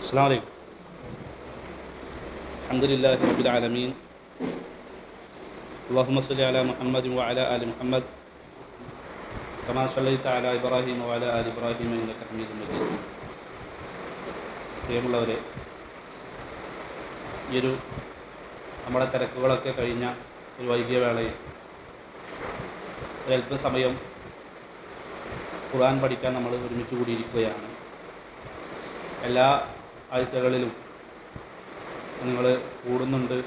السلام عليكم. الحمد لله رب العالمين. اللهم صل على محمد وعلى آل محمد كما صليت على إبراهيم وعلى آل إبراهيم إنك حميد مجيد. പ്രിയമുള്ളവരെ, നമ്മുടെ തിരക്കുകളൊക്കെ കഴിഞ്ഞ ഒരു വൈകിയ വേളയിൽ ഒരല്പസമയം ഖുർആൻ പഠിക്കാൻ നമ്മൾ ഒരുമിച്ച് കൂടിയിരിക്കുകയാണ്. എല്ലാ ആഴ്ചകളിലും നിങ്ങൾ കൂടുന്നുണ്ട്,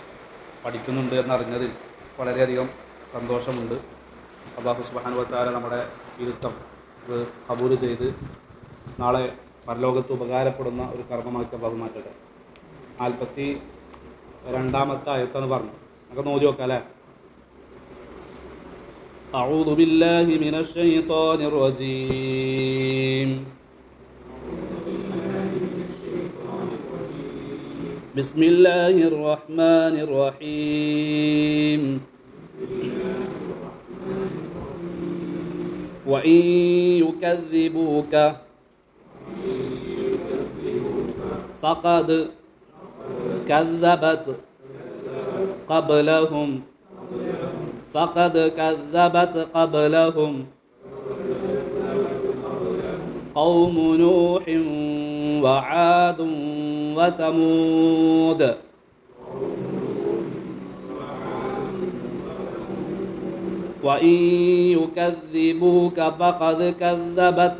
പഠിക്കുന്നുണ്ട് എന്നറിഞ്ഞതിൽ വളരെയധികം സന്തോഷമുണ്ട്. അല്ലാഹു സുബ്ഹാനഹു വ തആല നമ്മുടെ ഇരുത്തം കബൂൽ ചെയ്ത് നാളെ പരലോകത്ത് ഉപകാരപ്പെടുന്ന ഒരു കർമ്മമാക്കി അല്ലാഹു മാറ്റട്ടെ. 42-ാമത്തെ ആയത്താണ് പറഞ്ഞു. നമുക്ക് നോക്കി നോക്കാം അല്ലേ. അഊദു ബില്ലാഹി മിനശ് ശൈത്വാനിർ റജീം. ബിസ്മില്ലാഹിർ റഹ്മാനിർ റഹീം. وإن يكذبوك فقد كذبت قبلهم قوم نوح وعاد وثمود وإن يكذبوك فقد كذبت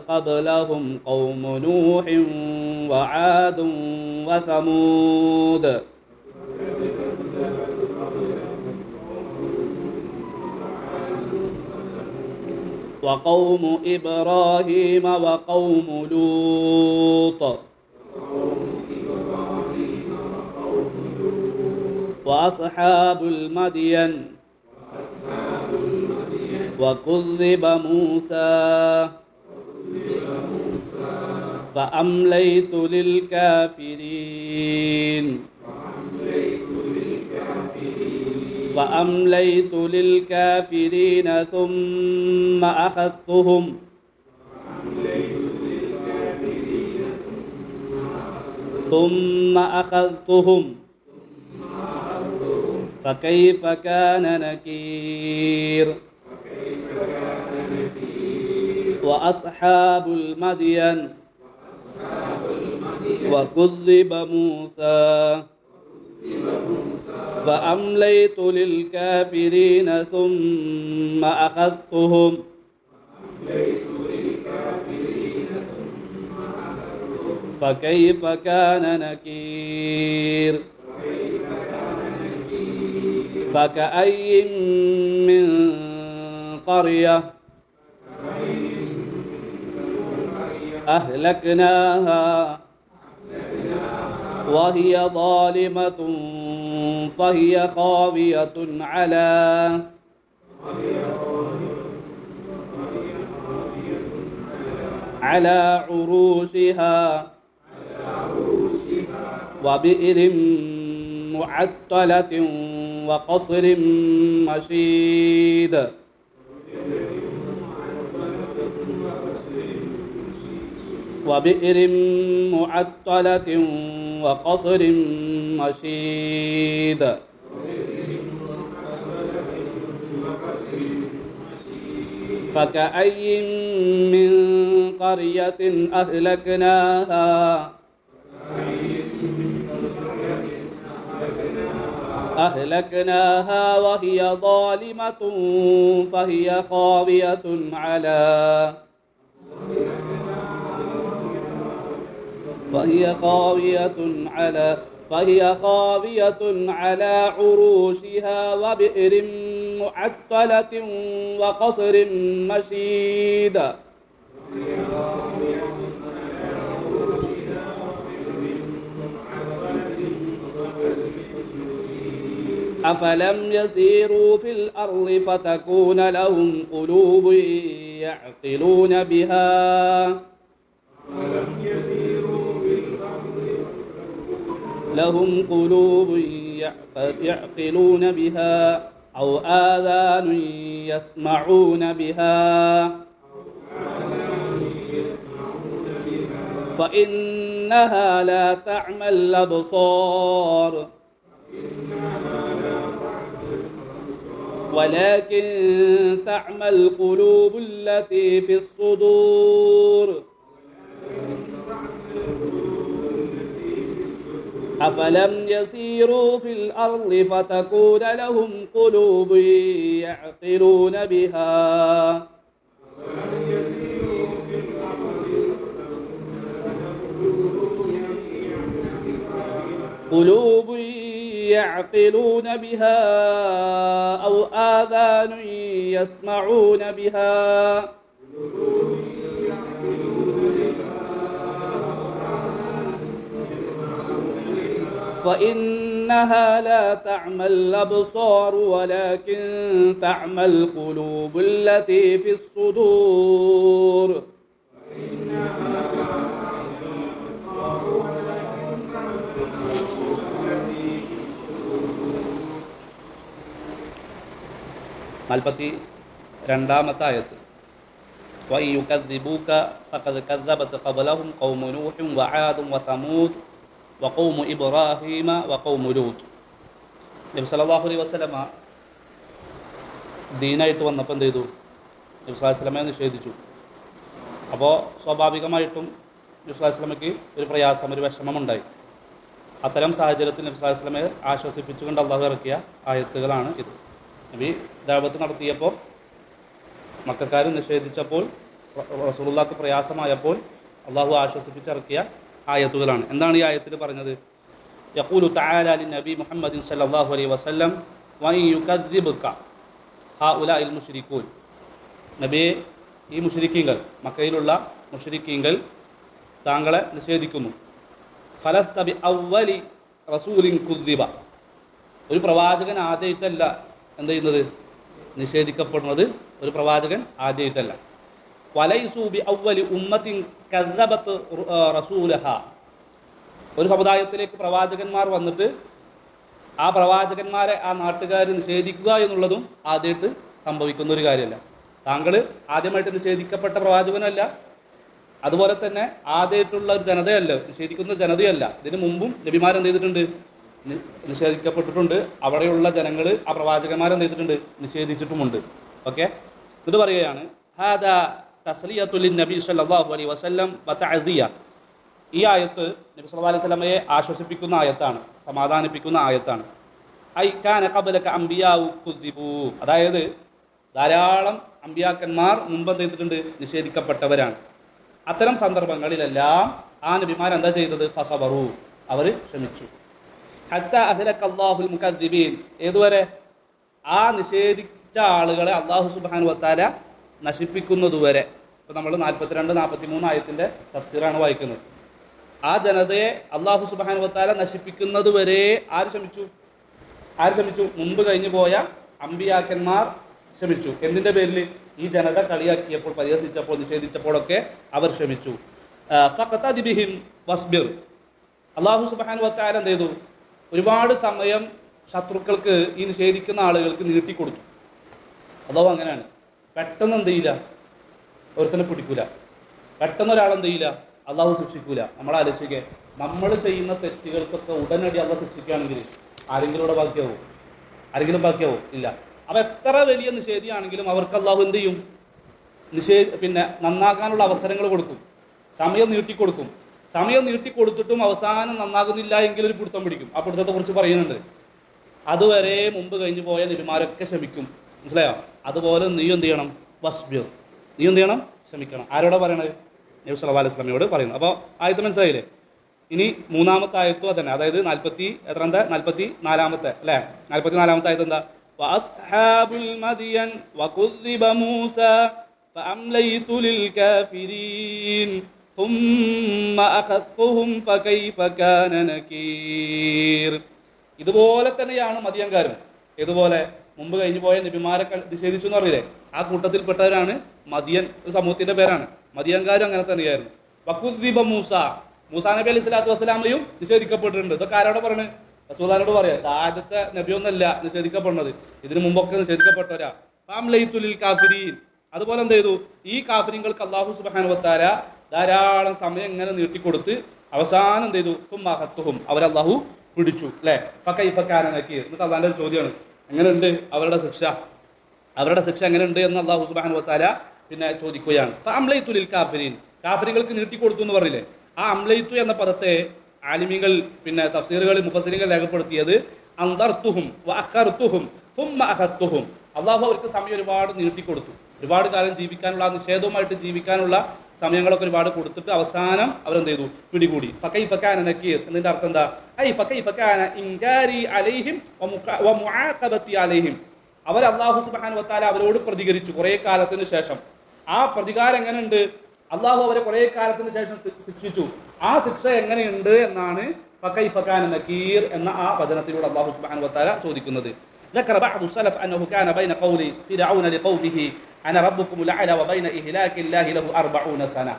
قبلهم قوم نوح وعاد وثمود وقوم إبراهيم وقوم لوط وأصحاب المدين وكذب موسى فأمليت للكافرين ثم أخذتهم فكيف كان نكير. وأصحاب المدين وكذب موسى فأمليت للكافرين ثم أخذتهم فكيف كان نكير. فكأي من قرية أهلكناها وهي ظالمة فهي خاوية على عروشها وبئر معطلة وقصر مشيد. وبئر معطلة وقصر مشيد. فكأي من قرية أهلكناها وهي ظالمة فهي خاوية على عروشها وبئر معطلة وقصر مشيد. أفلم يسيروا في الأرض فتكون لهم قلوب يعقلون بها لهم قلوب يعقلون بها أو آذان يسمعون بها فإنها لا تعمى الأبصار ولكن تعمى القلوب التي في الصدور أفلم يسيروا في الأرض فتكون لهم قلوب يعقلون بها قلوب يعقلون بها أو آذان يسمعون بها فإنها لا تعمى الأبصار ولكن تعمى القلوب التي في الصدور നാൽപ്പത്തി രണ്ടാമത്തെ ആയത്ത് وَإِنْ يُكَذِّبُوكَ فَقَدْ كَذَّبَتْ قَبْلَهُمْ قَوْمُ نُوحٍ وَعَادٌ وَثَمُودُ وَقَوْمُ إِبْرَاهِيمَ وَقَوْمُ لُوطٍ. നബി സല്ലല്ലാഹു അലൈഹി വസല്ലമ ദീനായിട്ട് വന്നപ്പോൾ എന്ത് ചെയ്തു? നബി സല്ലല്ലാഹു അലൈഹി വസല്ലമയെ നിഷേധിച്ചു. അപ്പോൾ സ്വാഭാവികമായിട്ടും നബി സല്ലല്ലാഹു അലൈഹി വസല്ലമയ്ക്ക് ഒരു പ്രയാസം, ഒരു വിഷമമുണ്ടായി. അത്തരം സാഹചര്യത്തിൽ നബി സല്ലല്ലാഹു അലൈഹി വസല്ലമയെ ആശ്വസിപ്പിച്ചുകൊണ്ട് അള്ളാഹു ഇറക്കിയ ആയത്തുകളാണ് ഇത്. നബി ദഅവത്ത് നടത്തിയപ്പോൾ മക്കക്കാർ നിഷേധിച്ചപ്പോൾ റസൂലുള്ളാഹിക്ക് പ്രയാസമായപ്പോൾ അള്ളാഹു ആശ്വസിപ്പിച്ചിറക്കിയ ആയത്തുകളാണ്. എന്താണ് ഈ ആയത്തിൽ പറഞ്ഞത്? യഖൂലു തആല ലിനബി മുഹമ്മദിൻ സല്ലല്ലാഹു അലൈഹി വസല്ലം വഇൻ യുകദ്ദിബുക ഹൗലാഇൽ മുശ്രികൂൻ. നബിയെ, ഈ മുശ്രിക്കീങ്ങൾ, മക്കയിലുള്ള മുശ്രിക്കീങ്ങൾ താങ്കളെ നിഷേധിക്കുന്നു. ഫലസ്ത ബി അവ്വലി റസൂലിൻ കുദ്ദിബ. ഒരു പ്രവാചകൻ ആദ്യമായിട്ടല്ല എന്ത് ചെയ്യുന്നത്? നിഷേധിക്കപ്പെടുന്നത്. ഒരു പ്രവാചകൻ ആദ്യമായിട്ടല്ല. വലൈസു ബി അവ്വലി ഉമ്മത്തിൻ കദ്ദബത് റസൂലഹ. ഒരു സമുദായത്തിലേക്ക് പ്രവാചകന്മാർ വന്നിട്ട് ആ പ്രവാചകന്മാരെ ആ നാട്ടുകാർ നിഷേധിക്കുക എന്നുള്ളതും ആദ്യമായിട്ട് സംഭവിക്കുന്ന ഒരു കാര്യമല്ല. താങ്കൾ ആദ്യമായിട്ട് നിഷേധിക്കപ്പെട്ട പ്രവാചകനല്ല, അതുപോലെ തന്നെ ആദ്യമായിട്ടുള്ള ഒരു ജനതയല്ല, നിഷേധിക്കുന്ന ജനതയല്ല. ഇതിനു മുമ്പും നബിമാരെന്ത് ചെയ്തിട്ടുണ്ട്? നിഷേധിക്കപ്പെട്ടിട്ടുണ്ട്. അവിടെയുള്ള ജനങ്ങൾ ആ പ്രവാചകന്മാരെന്ത് ചെയ്തിട്ടുണ്ട്? നിഷേധിച്ചിട്ടുമുണ്ട്. ഓക്കെ, ഇത് പറയുകയാണ് ഹാദാ തസ്ലിയത്തുൽ നബി സല്ലല്ലാഹു അലൈഹി വസല്ലം വതഅസിയ. ഈ ആയത്ത് നബി സല്ലല്ലാഹു അലൈഹി വസല്ലമയെ ആശ്വസിപ്പിക്കുന്ന ആയത്താണ്, സമാധാനിപ്പിക്കുന്ന ആയത്താണ്. ഐ കാന ഖബലക അംബിയാഉ കുദ്ദിബു. അതായത് ധാരാളം അമ്പിയാക്കന്മാർ മുമ്പ് എന്ത് ചെയ്തിട്ടുണ്ട്? നിഷേധിക്കപ്പെട്ടവരാണ്. അത്തരം സന്ദർഭങ്ങളിലെല്ലാം ആ നബിമാർ എന്താ ചെയ്തത്? ഫസബറു, അവർ ക്ഷമിച്ചു. ഹത്താ അഹ്ലക അല്ലാഹുൽ മുകദ്ദിബീൻ. ഏതുവരെ? ആ നിഷേധിച്ച ആളുകളെ അല്ലാഹു സുബ്ഹാനഹു വതആല നശിപ്പിക്കുന്നതുവരെ. ഇപ്പോൾ നമ്മൾ 42, 43 ആയത്തിൻ്റെ തഫ്സീറാണ് വായിക്കുന്നത്. ആ ജനതയെ അല്ലാഹു സുബ്ഹാനഹു വതആല നശിപ്പിക്കുന്നതുവരെ ആര് ക്ഷമിച്ചു? ആര് ക്ഷമിച്ചു? മുമ്പ് കഴിഞ്ഞു പോയ അമ്പിയാക്കന്മാർ ക്ഷമിച്ചു. എന്തിൻ്റെ പേരിൽ? ഈ ജനത കളിയാക്കിയപ്പോൾ, പരിഹസിച്ചപ്പോൾ, നിഷേധിച്ചപ്പോഴൊക്കെ അവർ ക്ഷമിച്ചു. ഫഖതദി ബിഹിം വസ്ബിർ. അല്ലാഹു സുബ്ഹാനഹു വതആല എന്ത് ചെയ്തു? ഒരുപാട് സമയം ശത്രുക്കൾക്ക്, ഈ നിഷേധിക്കുന്ന ആളുകൾക്ക് നീട്ടിക്കൊടുത്തു. അല്ലാഹു അങ്ങനെയാണ്. പെട്ടെന്ന് എന്ത് ചെയ്യില്ല? ഒരുത്തനെ പിടിക്കൂല. പെട്ടെന്ന് ഒരാളെന്ത് ചെയ്യില്ല? അല്ലാഹു ശിക്ഷിക്കൂല. നമ്മൾ ആലോചിക്കുക, നമ്മൾ ചെയ്യുന്ന തെറ്റുകൾക്കൊക്കെ ഉടനടി അല്ലാഹു ശിക്ഷിക്കുകയാണെങ്കിൽ ആരെങ്കിലും ഇവിടെ ബാക്കിയാവും? ആരെങ്കിലും ബാക്കിയാവും? ഇല്ല. അപ്പോൾ എത്ര വലിയ നിഷേധിയാണെങ്കിലും അവർക്ക് അല്ലാഹു എന്ത് ചെയ്യും? പിന്നെ നന്നാക്കാനുള്ള അവസരങ്ങൾ കൊടുക്കും, സമയം നീട്ടിക്കൊടുക്കും. സമയം നീട്ടിക്കൊടുത്തിട്ടും അവസാനം നന്നാകുന്നില്ല എങ്കിൽ ഒരു പിടുത്തം പിടിക്കും. ആ പിടുത്തത്തെ കുറിച്ച് പറയുന്നുണ്ട്. അതുവരെ മുമ്പ് കഴിഞ്ഞു പോയ നബിമാരൊക്കെ ക്ഷമിക്കും. മനസ്സിലായോ? അതുപോലെ നീ എന്ത് ചെയ്യണം? വസ്ബിർ. നീ എന്ത് ചെയ്യണം? ക്ഷമിക്കണം. ആരോടാ പറയണത്? നബി സല്ലല്ലാഹു അലൈഹി വസല്ലമയോട് പറയുന്നു. അപ്പോൾ ആയത്ത് മനസ്സിലായില്ലേ? ഇനി മൂന്നാമത്തെ ആയത്തും അതന്നെ, അതായത് 44-ാമത്തെ അല്ലേ? 44-ാമത്തെ ആയത്ത് എന്താ? വഅസ്ഹാബുൽ മദിയൻ വകുദ്ദിബ മൂസ ഫഅംലൈതു ലിൽ കാഫിരീൻ ثم أخذتهم فكيف كان نكير. ഇതുപോലെ തന്നെയാണ് മദിയൻകാരും. ഏതുപോലെ? മുമ്പ് കഴിഞ്ഞു പോയ നബിമാരെ നിഷേധിച്ചു എന്ന് അറിയില്ലേ? ആ കൂട്ടത്തിൽപ്പെട്ടവരാണ് മദിയൻ. ഒരു സമൂഹത്തിന്റെ പേരാണ്. മദിയൻകാരും അങ്ങനെ തന്നെയായിരുന്നു. വകുദ്ദിബ മൂസ. മൂസാ നബി അലൈഹി സ്വലാത്തു വസ്സലാമയും നിഷേധിക്കപ്പെട്ടിട്ടുണ്ട്. ഇതൊക്കെ ആരോടെ പറയണത്? റസൂലുള്ളാഹിനോട് പറയാ, ആദ്യത്തെ നബിയൊന്നല്ല നിഷേധിക്കപ്പെടുന്നത്, ഇതിനു മുമ്പൊക്കെ നിഷേധിക്കപ്പെട്ടവരാ. ഫഅംലൈതു ലിൽ കാഫിരീൻ. അതുപോലെ എന്ത് ചെയ്തു, ഈ കാഫിരിങ്ങൾക്ക് അല്ലാഹു സുബ്ഹാനഹു വ തആല ധാരാളം സമയം ഇങ്ങനെ നീട്ടിക്കൊടുത്ത് അവസാനം എന്ത് ചെയ്തു, സുമ്മ അഖത്തുഹും, അവരല്ലാഹു പിടിച്ചു. അല്ലെ? ഫകൈഫ കാന നകീർ. എന്നിട്ട് അള്ളാന്റെ ചോദ്യമാണ്, എങ്ങനെയുണ്ട് അവരുടെ ശിക്ഷ, അവരുടെ ശിക്ഷ എങ്ങനെയുണ്ട് എന്ന് അല്ലാഹു സുബ്ഹാനഹു വ തആല പിന്നെ ചോദിക്കുകയാണ്. ഫഅംലൈതു ലിൽ കാഫിരീൻ, കാഫിരികൾക്ക് നീട്ടിക്കൊടുത്തു എന്ന് പറഞ്ഞില്ലേ. ആ അംലൈതു എന്ന പദത്തെ ആലിമീങ്ങൾ പിന്നെ തഫ്സീറുകളിൽ മുഫസ്സിറുകൾ രേഖപ്പെടുത്തിയത് അൻദർതുഹും വഅഖർതുഹും സുമ്മ അഖത്തുഹും. അല്ലാഹു അവർക്ക് സമയം ഒരുപാട് നീട്ടിക്കൊടുത്തു, ഒരുപാട് കാലം ജീവിക്കാനുള്ള, നിഷേധവുമായിട്ട് ജീവിക്കാനുള്ള സമയങ്ങളൊക്കെ ഒരുപാട് കൊടുത്തിട്ട് അവസാനം അവരെന്ത് ചെയ്തു, പിടികൂടി. ഫകൈഫ കാന നകീർ എന്നതിന്റെ അർത്ഥം എന്താ? ഐ ഫകൈഫ കാന ഇൻകാരി അലൈഹിം വമുആഖബതി അലൈഹിം. അവർ അല്ലാഹു സുബ്ഹാനഹു വ തആല അവരോട് പ്രതികരിച്ചു കുറേ കാലത്തിന് ശേഷം. ആ പ്രതികാരം എങ്ങനെയുണ്ട്? അല്ലാഹു അവരെ കുറേ കാലത്തിന് ശേഷം ശിക്ഷിച്ചു. ആ ശിക്ഷ എങ്ങനെയുണ്ട് എന്നാണ് ഫകൈഫ കാന നകീർ എന്ന ആ വചനത്തിലൂടെ അല്ലാഹു സുബ്ഹാനഹു വ തആല ചോദിക്കുന്നത്. ذكر بعض السلف أنه كان بين قول فرعون لقومه أنا ربكم الأعلى وبين إهلاك الله له 40 سنة.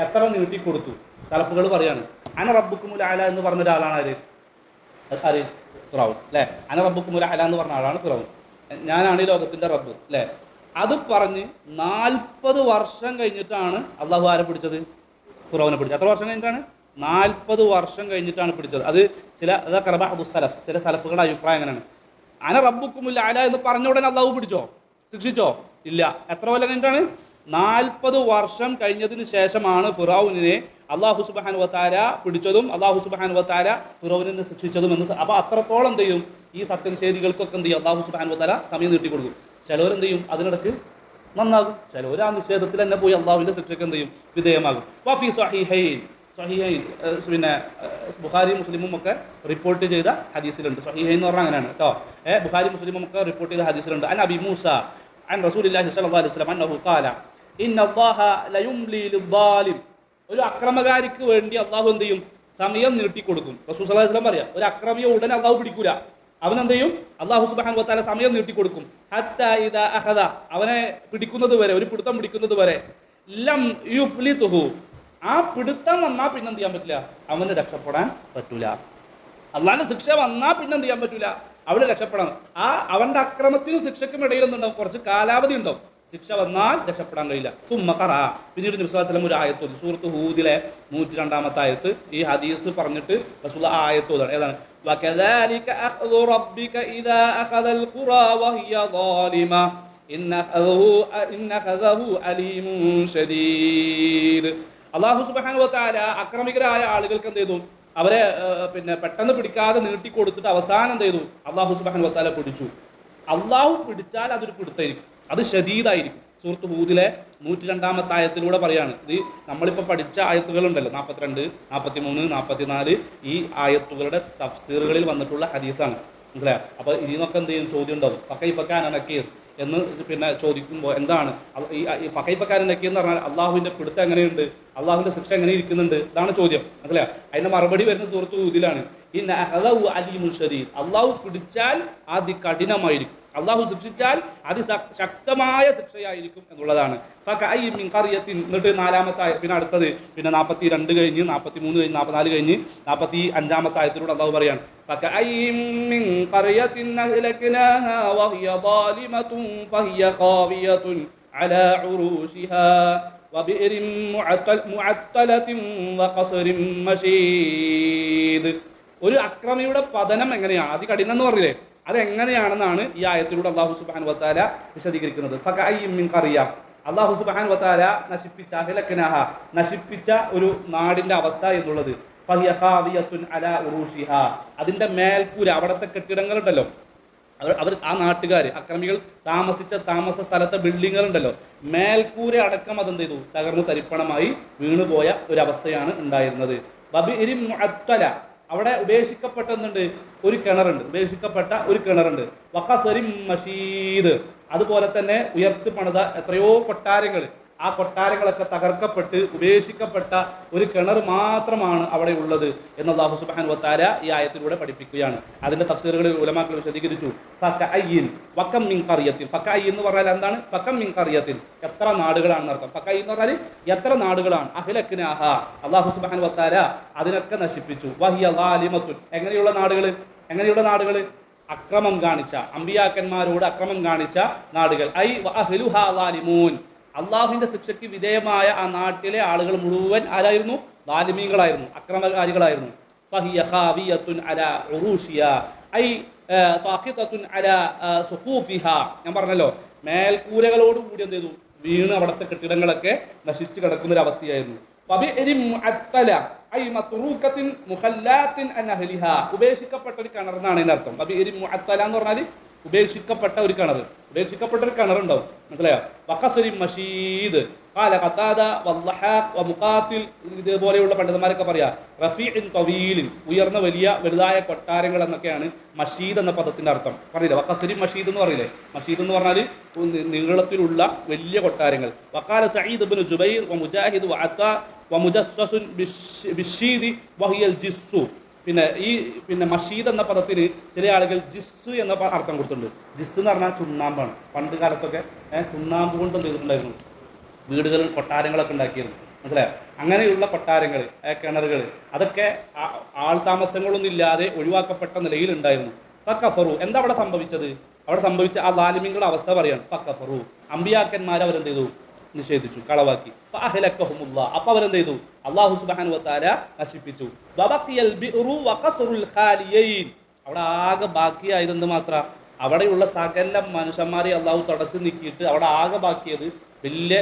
എത്ര നീട്ടിക്കൊടുത്തു സലഫുകൾ പറയാണ്. അന റബ്ബുക്കുമുൽ അഅല എന്ന് പറഞ്ഞ ഒരാളാണ് ആര്? ഫിറഔൻ. അല്ലേ? അന റബ്ബുക്കുമുൽ അഅല എന്ന് പറഞ്ഞ ആളാണ് ഫിറഔൻ. ഞാനാണ് ഈ ലോകത്തിന്റെ റബ്ബ്. അല്ലേ? അത് പറഞ്ഞ് 40 വർഷം കഴിഞ്ഞിട്ടാണ് അള്ളാഹു ആരെ പിടിച്ചത്? ഫിറഔനെ പിടിച്ചത്. എത്ര വർഷം കഴിഞ്ഞിട്ടാണ്? 40 വർഷം കഴിഞ്ഞിട്ടാണ് പിടിച്ചത്. അത് ചില സലഫുകളുടെ അഭിപ്രായം അങ്ങനെയാണ്. അന റബ്ബുക്കുമുൽ അഅല എന്ന് പറഞ്ഞ ഉടനെ അള്ളാഹു പിടിച്ചോ, ശിക്ഷിച്ചോ? ഇല്ല. എത്ര കൊല്ലം കഴിഞ്ഞിട്ടാണ്? 40 വർഷം കഴിഞ്ഞതിന് ശേഷമാണ് ഫിറഔനിനെ അല്ലാഹു സുബ്ഹാനഹു വ തആല പിടിച്ചതും അല്ലാഹു സുബ്ഹാനഹു വ തആല ഫിറഔനിനെ ശിക്ഷിച്ചതും എന്ന്. അപ്പൊ അത്രത്തോളം എന്ത് ചെയ്യും, ഈ സത്യനിഷേധികൾക്കൊക്കെ എന്ത് ചെയ്യും, അല്ലാഹു സുബ്ഹാനഹു വ തആല സമയം നീട്ടി കൊടുക്കും. ചിലവരെന്ത് ചെയ്യും, അതിനിടക്ക് നന്നാകും. ചിലവർ ആ നിഷേധത്തിൽ തന്നെ പോയി അള്ളാഹുവിന്റെ ശിക്ഷയ്ക്ക് എന്ത് ചെയ്യും, വിധേയമാകും. വഫീ സ്വഹീഹൈൻ, പിന്നെ ബുഖാരി മുസ്ലിമും ഒക്കെ റിപ്പോർട്ട് ചെയ്ത ഹദീസിലുണ്ട്. സ്വഹീഹൈൻ എന്ന് പറഞ്ഞാൽ അങ്ങനെയാണ് കേട്ടോ. ബുഖാരി മുസ്ലിമും ഒക്കെ റിപ്പോർട്ട് ചെയ്ത ഹദീസിലുണ്ട്. അൻ അബി മൂസ അൻ റസൂലില്ലാഹി സ്വല്ലല്ലാഹു അലൈഹി വസല്ലം അന്നഹു ഖാല ഇന്നല്ലാഹ ലയുംലി ലിദ്ദാലിം. ഒരു അക്രമകാരിക്ക് വേണ്ടി അള്ളാഹു എന്ത് ചെയ്യും, സമയം നീട്ടിക്കൊടുക്കും. റസൂൽ സ്വല്ലല്ലാഹു അലൈഹി വസല്ലം പറയാ, ഒരു അക്രമിയെ ഉടനെ അള്ളാഹു പിടിക്കൂല, അവൻ എന്ത് ചെയ്യും, അള്ളാഹു സുബ്ഹാനഹു വ തആല സമയം നീട്ടിക്കൊടുക്കും. ഹത്താ ഇദാ അഖദ, അവനെ പിടിക്കുന്നത് വരെ, ഒരു പിടുത്തം പിടിക്കുന്നത് വരെ, ലം യുഫ്ലിതുഹു, ആ പിടുത്തം വന്നാൽ പിന്നെ എന്ത് ചെയ്യാൻ പറ്റില്ല, അവന് രക്ഷപ്പെടാൻ പറ്റൂല. അള്ളാഹിന്റെ ശിക്ഷ വന്നാൽ പിന്നെ എന്ത് ചെയ്യാൻ പറ്റൂല, അവിടെ രക്ഷപ്പെടാൻ. ആ അവന്റെ അക്രമത്തിനും ശിക്ഷയ്ക്കും ഇടയിൽ എന്തുണ്ടാവും, കുറച്ച് കാലാവധി ഉണ്ടാവും. ശിക്ഷ വന്നാൽ രക്ഷപ്പെടാൻ കഴിയില്ല. സുമ്മ ഖറ, പിന്നീട് നബി സല്ലല്ലാഹു അലൈഹി വസല്ലം ഒരു ആയത്ത് ഓതി. സൂറത്ത് ഹൂദിലെ 102-ാമത്തെ ആയത്ത്. ഈ ഹദീസ് പറഞ്ഞിട്ട് റസൂൽ ആ ആയത്ത് ഓതാണ്. ഏതാണ്? വകദാലിക അഖ്ദു റബ്ബിക ഇദാ അഖദൽ ഖുറാ വഹിയ ളാലിമ ഇന്ന അഖദഹു അലീമുൻ ശദീദ്. അല്ലാഹു സുബ്ഹാനഹു വ തആല അക്രമികരായ ആളുകൾക്ക് എന്ത് ചെയ്തു, അവരെ പിന്നെ പെട്ടെന്ന് പിടിക്കാതെ നീട്ടിക്കൊടുത്തിട്ട് അവസാനം എന്ത് ചെയ്തു, അല്ലാഹു സുബ്ഹാനഹു വ തആല പിടിച്ചു. അള്ളാഹു പിടിച്ചാൽ അതൊരു പിടുത്തായിരിക്കും, അത് ശദീദായിരിക്കും. സൂറത്ത് ഹൂദിലെ 102-ാമത്തെ ആയത്തിലൂടെ പറയാണ്. ഇത് നമ്മളിപ്പോൾ പഠിച്ച ആയത്തുകളുണ്ടല്ലോ, 42, 43, 44, ഈ ആയത്തുകളുടെ തഫ്സീറുകളിൽ വന്നിട്ടുള്ള ഹദീസാണ്. മനസ്സിലായോ? അപ്പൊ ഇതിനൊക്കെ എന്ത് ചെയ്യും, ചോദ്യം ഉണ്ടാവും. ഫകൈഫ കാന നകീർ എന്ന് പിന്നെ ചോദിക്കുമ്പോൾ എന്താണ് ഈ ഫകൈഫ കാന നകീർ എന്ന് പറഞ്ഞാൽ അള്ളാഹുവിന്റെ പിടുത്തം എങ്ങനെയുണ്ട്, അള്ളാഹുവിന്റെ ശിക്ഷ എങ്ങനെ ഇരിക്കുന്നുണ്ട്, ഇതാണ് ചോദ്യം. മനസ്സിലായോ? അതിന്റെ മറുപടി വരുന്ന സൂറത്ത് ഹൂദിലാണ്. ഇന്ന അഖദഹു അലീമുൻ ശദീദ്, അള്ളാഹു പിടിച്ചാൽ അതികഠിനമായിരിക്കും, അള്ളാഹു ശിക്ഷിച്ചാൽ അതിശക്തമായ ശിക്ഷയായിരിക്കും എന്നുള്ളതാണ്. ഫകഅയ്യിൻ മിൻ ഖർയത്തിൻ, എന്നിട്ട് 4-ാമത്തെ പിന്നെ അടുത്തത് പിന്നെ 42 കഴിഞ്ഞ് 43 കഴിഞ്ഞ് 44 കഴിഞ്ഞ് 45-ാമത്തെ ആയത്തിലൂടെ അള്ളാഹു പറയാണ്, ഫകഅയ്യിൻ മിൻ ഖർയത്തിൻ അഹ്ലക്നാഹാ വഹിയ ളാലിമത്തുൻ ഫഹിയ ഖാവിയത്തുൻ അലാ ഉറൂശിഹാ വബിഇരിൻ മുഅത്തലത്തിൻ വഖസ്റിൻ മശീദ്. ഒരു അക്രമിയുടെ പതനം എങ്ങനെയാണ്, അതികഠിനം എന്ന് പറഞ്ഞില്ലേ, അതെങ്ങനെയാണെന്നാണ് ഈ ആയത്തിലൂടെ അല്ലാഹു സുബ്ഹാനഹു വ തആല വിശദീകരിക്കുന്നത്. ഫകഅയ്യിൻ മിൻ ഖറിയ, അല്ലാഹു സുബ്ഹാനഹു വ തആല നശിപ്പിച്ച, അഹ്ലക്നാഹ നശിപ്പിച്ച ഒരു നാടിന്റെ അവസ്ഥ എന്നുള്ളത്, ഫഹിയ ഖാവിയത്തുൻ അലാ ഉറൂശിഹാ, അതിന്റെ മേൽക്കൂര, അവിടുത്തെ കെട്ടിടങ്ങളുണ്ടല്ലോ, അവർ ആ നാട്ടുകാർ അക്രമികൾ താമസിച്ച താമസ സ്ഥലത്തെ ബിൽഡിങ്ങുകൾ ഉണ്ടല്ലോ, മേൽക്കൂര അടക്കം അതെന്ത് ചെയ്തു, തകർന്ന് തരിപ്പണമായി വീണുപോയ ഒരവസ്ഥയാണ് ഉണ്ടായിരുന്നത്. ബബിഇരിൻ മുഅത്തല, അവിടെ ഉപേക്ഷിക്കപ്പെട്ടെന്നുണ്ട് ഒരു കിണറുണ്ട്, ഉപേക്ഷിക്കപ്പെട്ട ഒരു കിണറുണ്ട്. വഖസ്റിൻ മശീദ്, അതുപോലെ തന്നെ ഉയർത്തി പണിത എത്രയോ കൊട്ടാരങ്ങൾ, ആ കൊട്ടാരങ്ങളൊക്കെ തകർക്കപ്പെട്ട് ഉപേക്ഷിക്കപ്പെട്ട ഒരു കിണർ മാത്രമാണ് അവിടെ ഉള്ളത് എന്ന് അല്ലാഹു സുബ്ഹാനഹു വ തആല ഈ ആയത്തിലൂടെ പഠിപ്പിക്കുകയാണ്. അതിന്റെ തഫ്സീറുകളിൽ ഉലമാക്കൾ വിശദീകരിച്ചു. ഫകഅയ്യിൻ വകം മിൻ ഖറിയത്തിൻ, ഫകഅയ്യിൻ എന്ന് പറഞ്ഞാൽ എന്താണ്, ഫകം മിൻ ഖറിയത്തിൻ, എത്ര നാടുകളാണെന്ന് അർത്ഥം. ഫകഅയ്യിൻ എന്ന് പറഞ്ഞാൽ എത്ര നാടുകളാണ്, അഹ്ലക്നാഹ, അല്ലാഹു സുബ്ഹാനഹു വ തആല അതിനൊക്കെ നശിപ്പിച്ചു. വഹിയ ളാലിമത്തുൻ, എങ്ങനെയുള്ള നാടുകൾ, എങ്ങനെയുള്ള നാടുകൾ? അക്രമം കാണിച്ച, അമ്പിയാക്കന്മാരോട് അക്രമം കാണിച്ച നാടുകൾ. ഐ വഅഹ്ലുഹാ ളാലിമൂൻ, അള്ളാഹുവിന്റെ ശിക്ഷയ്ക്ക് വിധേയമായ ആ നാട്ടിലെ ആളുകൾ മുഴുവൻ ആരായിരുന്നു? ളാലിമീങ്ങളായിരുന്നു, അക്രമകാരികളായിരുന്നു. ഫഹിയ ഖാവിയത്തുൻ അലാ ഉറൂഷിഹാ ഐ സാഖിതത്തുൻ അലാ സുഖൂഫിഹാ. ഞാൻ പറഞ്ഞല്ലോ, മേൽക്കൂരകളോട് കൂടി എന്ത് ചെയ്തു? വീണ് അവിടുത്തെ കെട്ടിടങ്ങളൊക്കെ നശിച്ചു കിടക്കുന്ന ഒരു അവസ്ഥയായിരുന്നു. ഉപേക്ഷിക്കപ്പെട്ട ഒരു കിണർ എന്നാണ് ഇതിന്റെ അർത്ഥം. എന്ന് പറഞ്ഞാൽ ഉപേക്ഷിക്കപ്പെട്ട ഒരു കിണർ, ഉപേക്ഷിക്കപ്പെട്ട ഒരു കിണർ ഉണ്ടാവും, മനസ്സിലായോ? വഖസ്രി മഷീദ് ഖാല ഖതാദ വദ്ദഹാഖ് വമുഖാതിൽ, ഇതുപോലെയുള്ള പണ്ഡിതന്മാരൊക്കെ പറയാ റഫീഇൻ തവീലിൻ, ഉയർന്ന വലിയ വലുതായ കൊട്ടാരങ്ങൾ എന്നൊക്കെയാണ് മഷീദ് എന്ന പദത്തിന്റെ അർത്ഥം. പറയില്ല വഖസ്രി മഷീദ് എന്ന് പറയില്ലേ? മഷീദ് എന്ന് പറഞ്ഞാൽ നീളത്തിലുള്ള വലിയ കൊട്ടാരങ്ങൾ. വഖാല സഈദ് ഇബ്നു ജുബൈർ വമുജാഹിദ് വഅത്താ വമുജസ്സസുൻ ബിശ്ശീദി വഹിയൽ ജിസ്സു. പിന്നെ മഷീദ് എന്ന പദത്തിന് ചില ആളുകൾ ജിസ്സു എന്ന അർത്ഥം കൊടുത്തിട്ടുണ്ട്. ജിസ്സു എന്ന് പറഞ്ഞാൽ ചുണ്ണാമ്പാണ്. പണ്ട് കാലത്തൊക്കെ ചുണ്ണാമ്പ് കൊണ്ട് ചെയ്തിട്ടുണ്ടായിരുന്നു വീടുകൾ, കൊട്ടാരങ്ങളൊക്കെ ഉണ്ടാക്കിയിരുന്നു, മനസ്സിലായോ? അങ്ങനെയുള്ള കൊട്ടാരങ്ങൾ, കിണറുകൾ, അതൊക്കെ ആൾതാമസങ്ങളൊന്നും ഇല്ലാതെ ഒഴിവാക്കപ്പെട്ട നിലയിൽ ഉണ്ടായിരുന്നു. ഫക്കഫറു, എന്താ അവിടെ സംഭവിച്ചത്? അവിടെ സംഭവിച്ച ആ ലാലിമ്യങ്ങളുടെ അവസ്ഥ പറയാണ്. ഫക്കഫറു, അമ്പിയാക്കന്മാർ അവരെന്ത് ചെയ്തു? നിഷേധിച്ചു, കളവാക്കി. ഫഅഹ്ലക്കഹുമുല്ലാഹ്, അപ്പോൾ അവരെന്ത് ചെയ്തു? അല്ലാഹു സുബ്ഹാനഹു വ തആല നശിപ്പിച്ചു. വബഖിയൽ ബിഉറു വഖസ്റുൽ ഖാലിയൈൻ, അവിടെ ആകെ ബാക്കിയായത് എന്ത് മാത്രം? അവിടെയുള്ള സകല മനുഷ്യന്മാരെ അള്ളാഹു തുടച്ചു നീക്കിയിട്ട് അവിടെ ആകെ ബാക്കിയത് വലിയ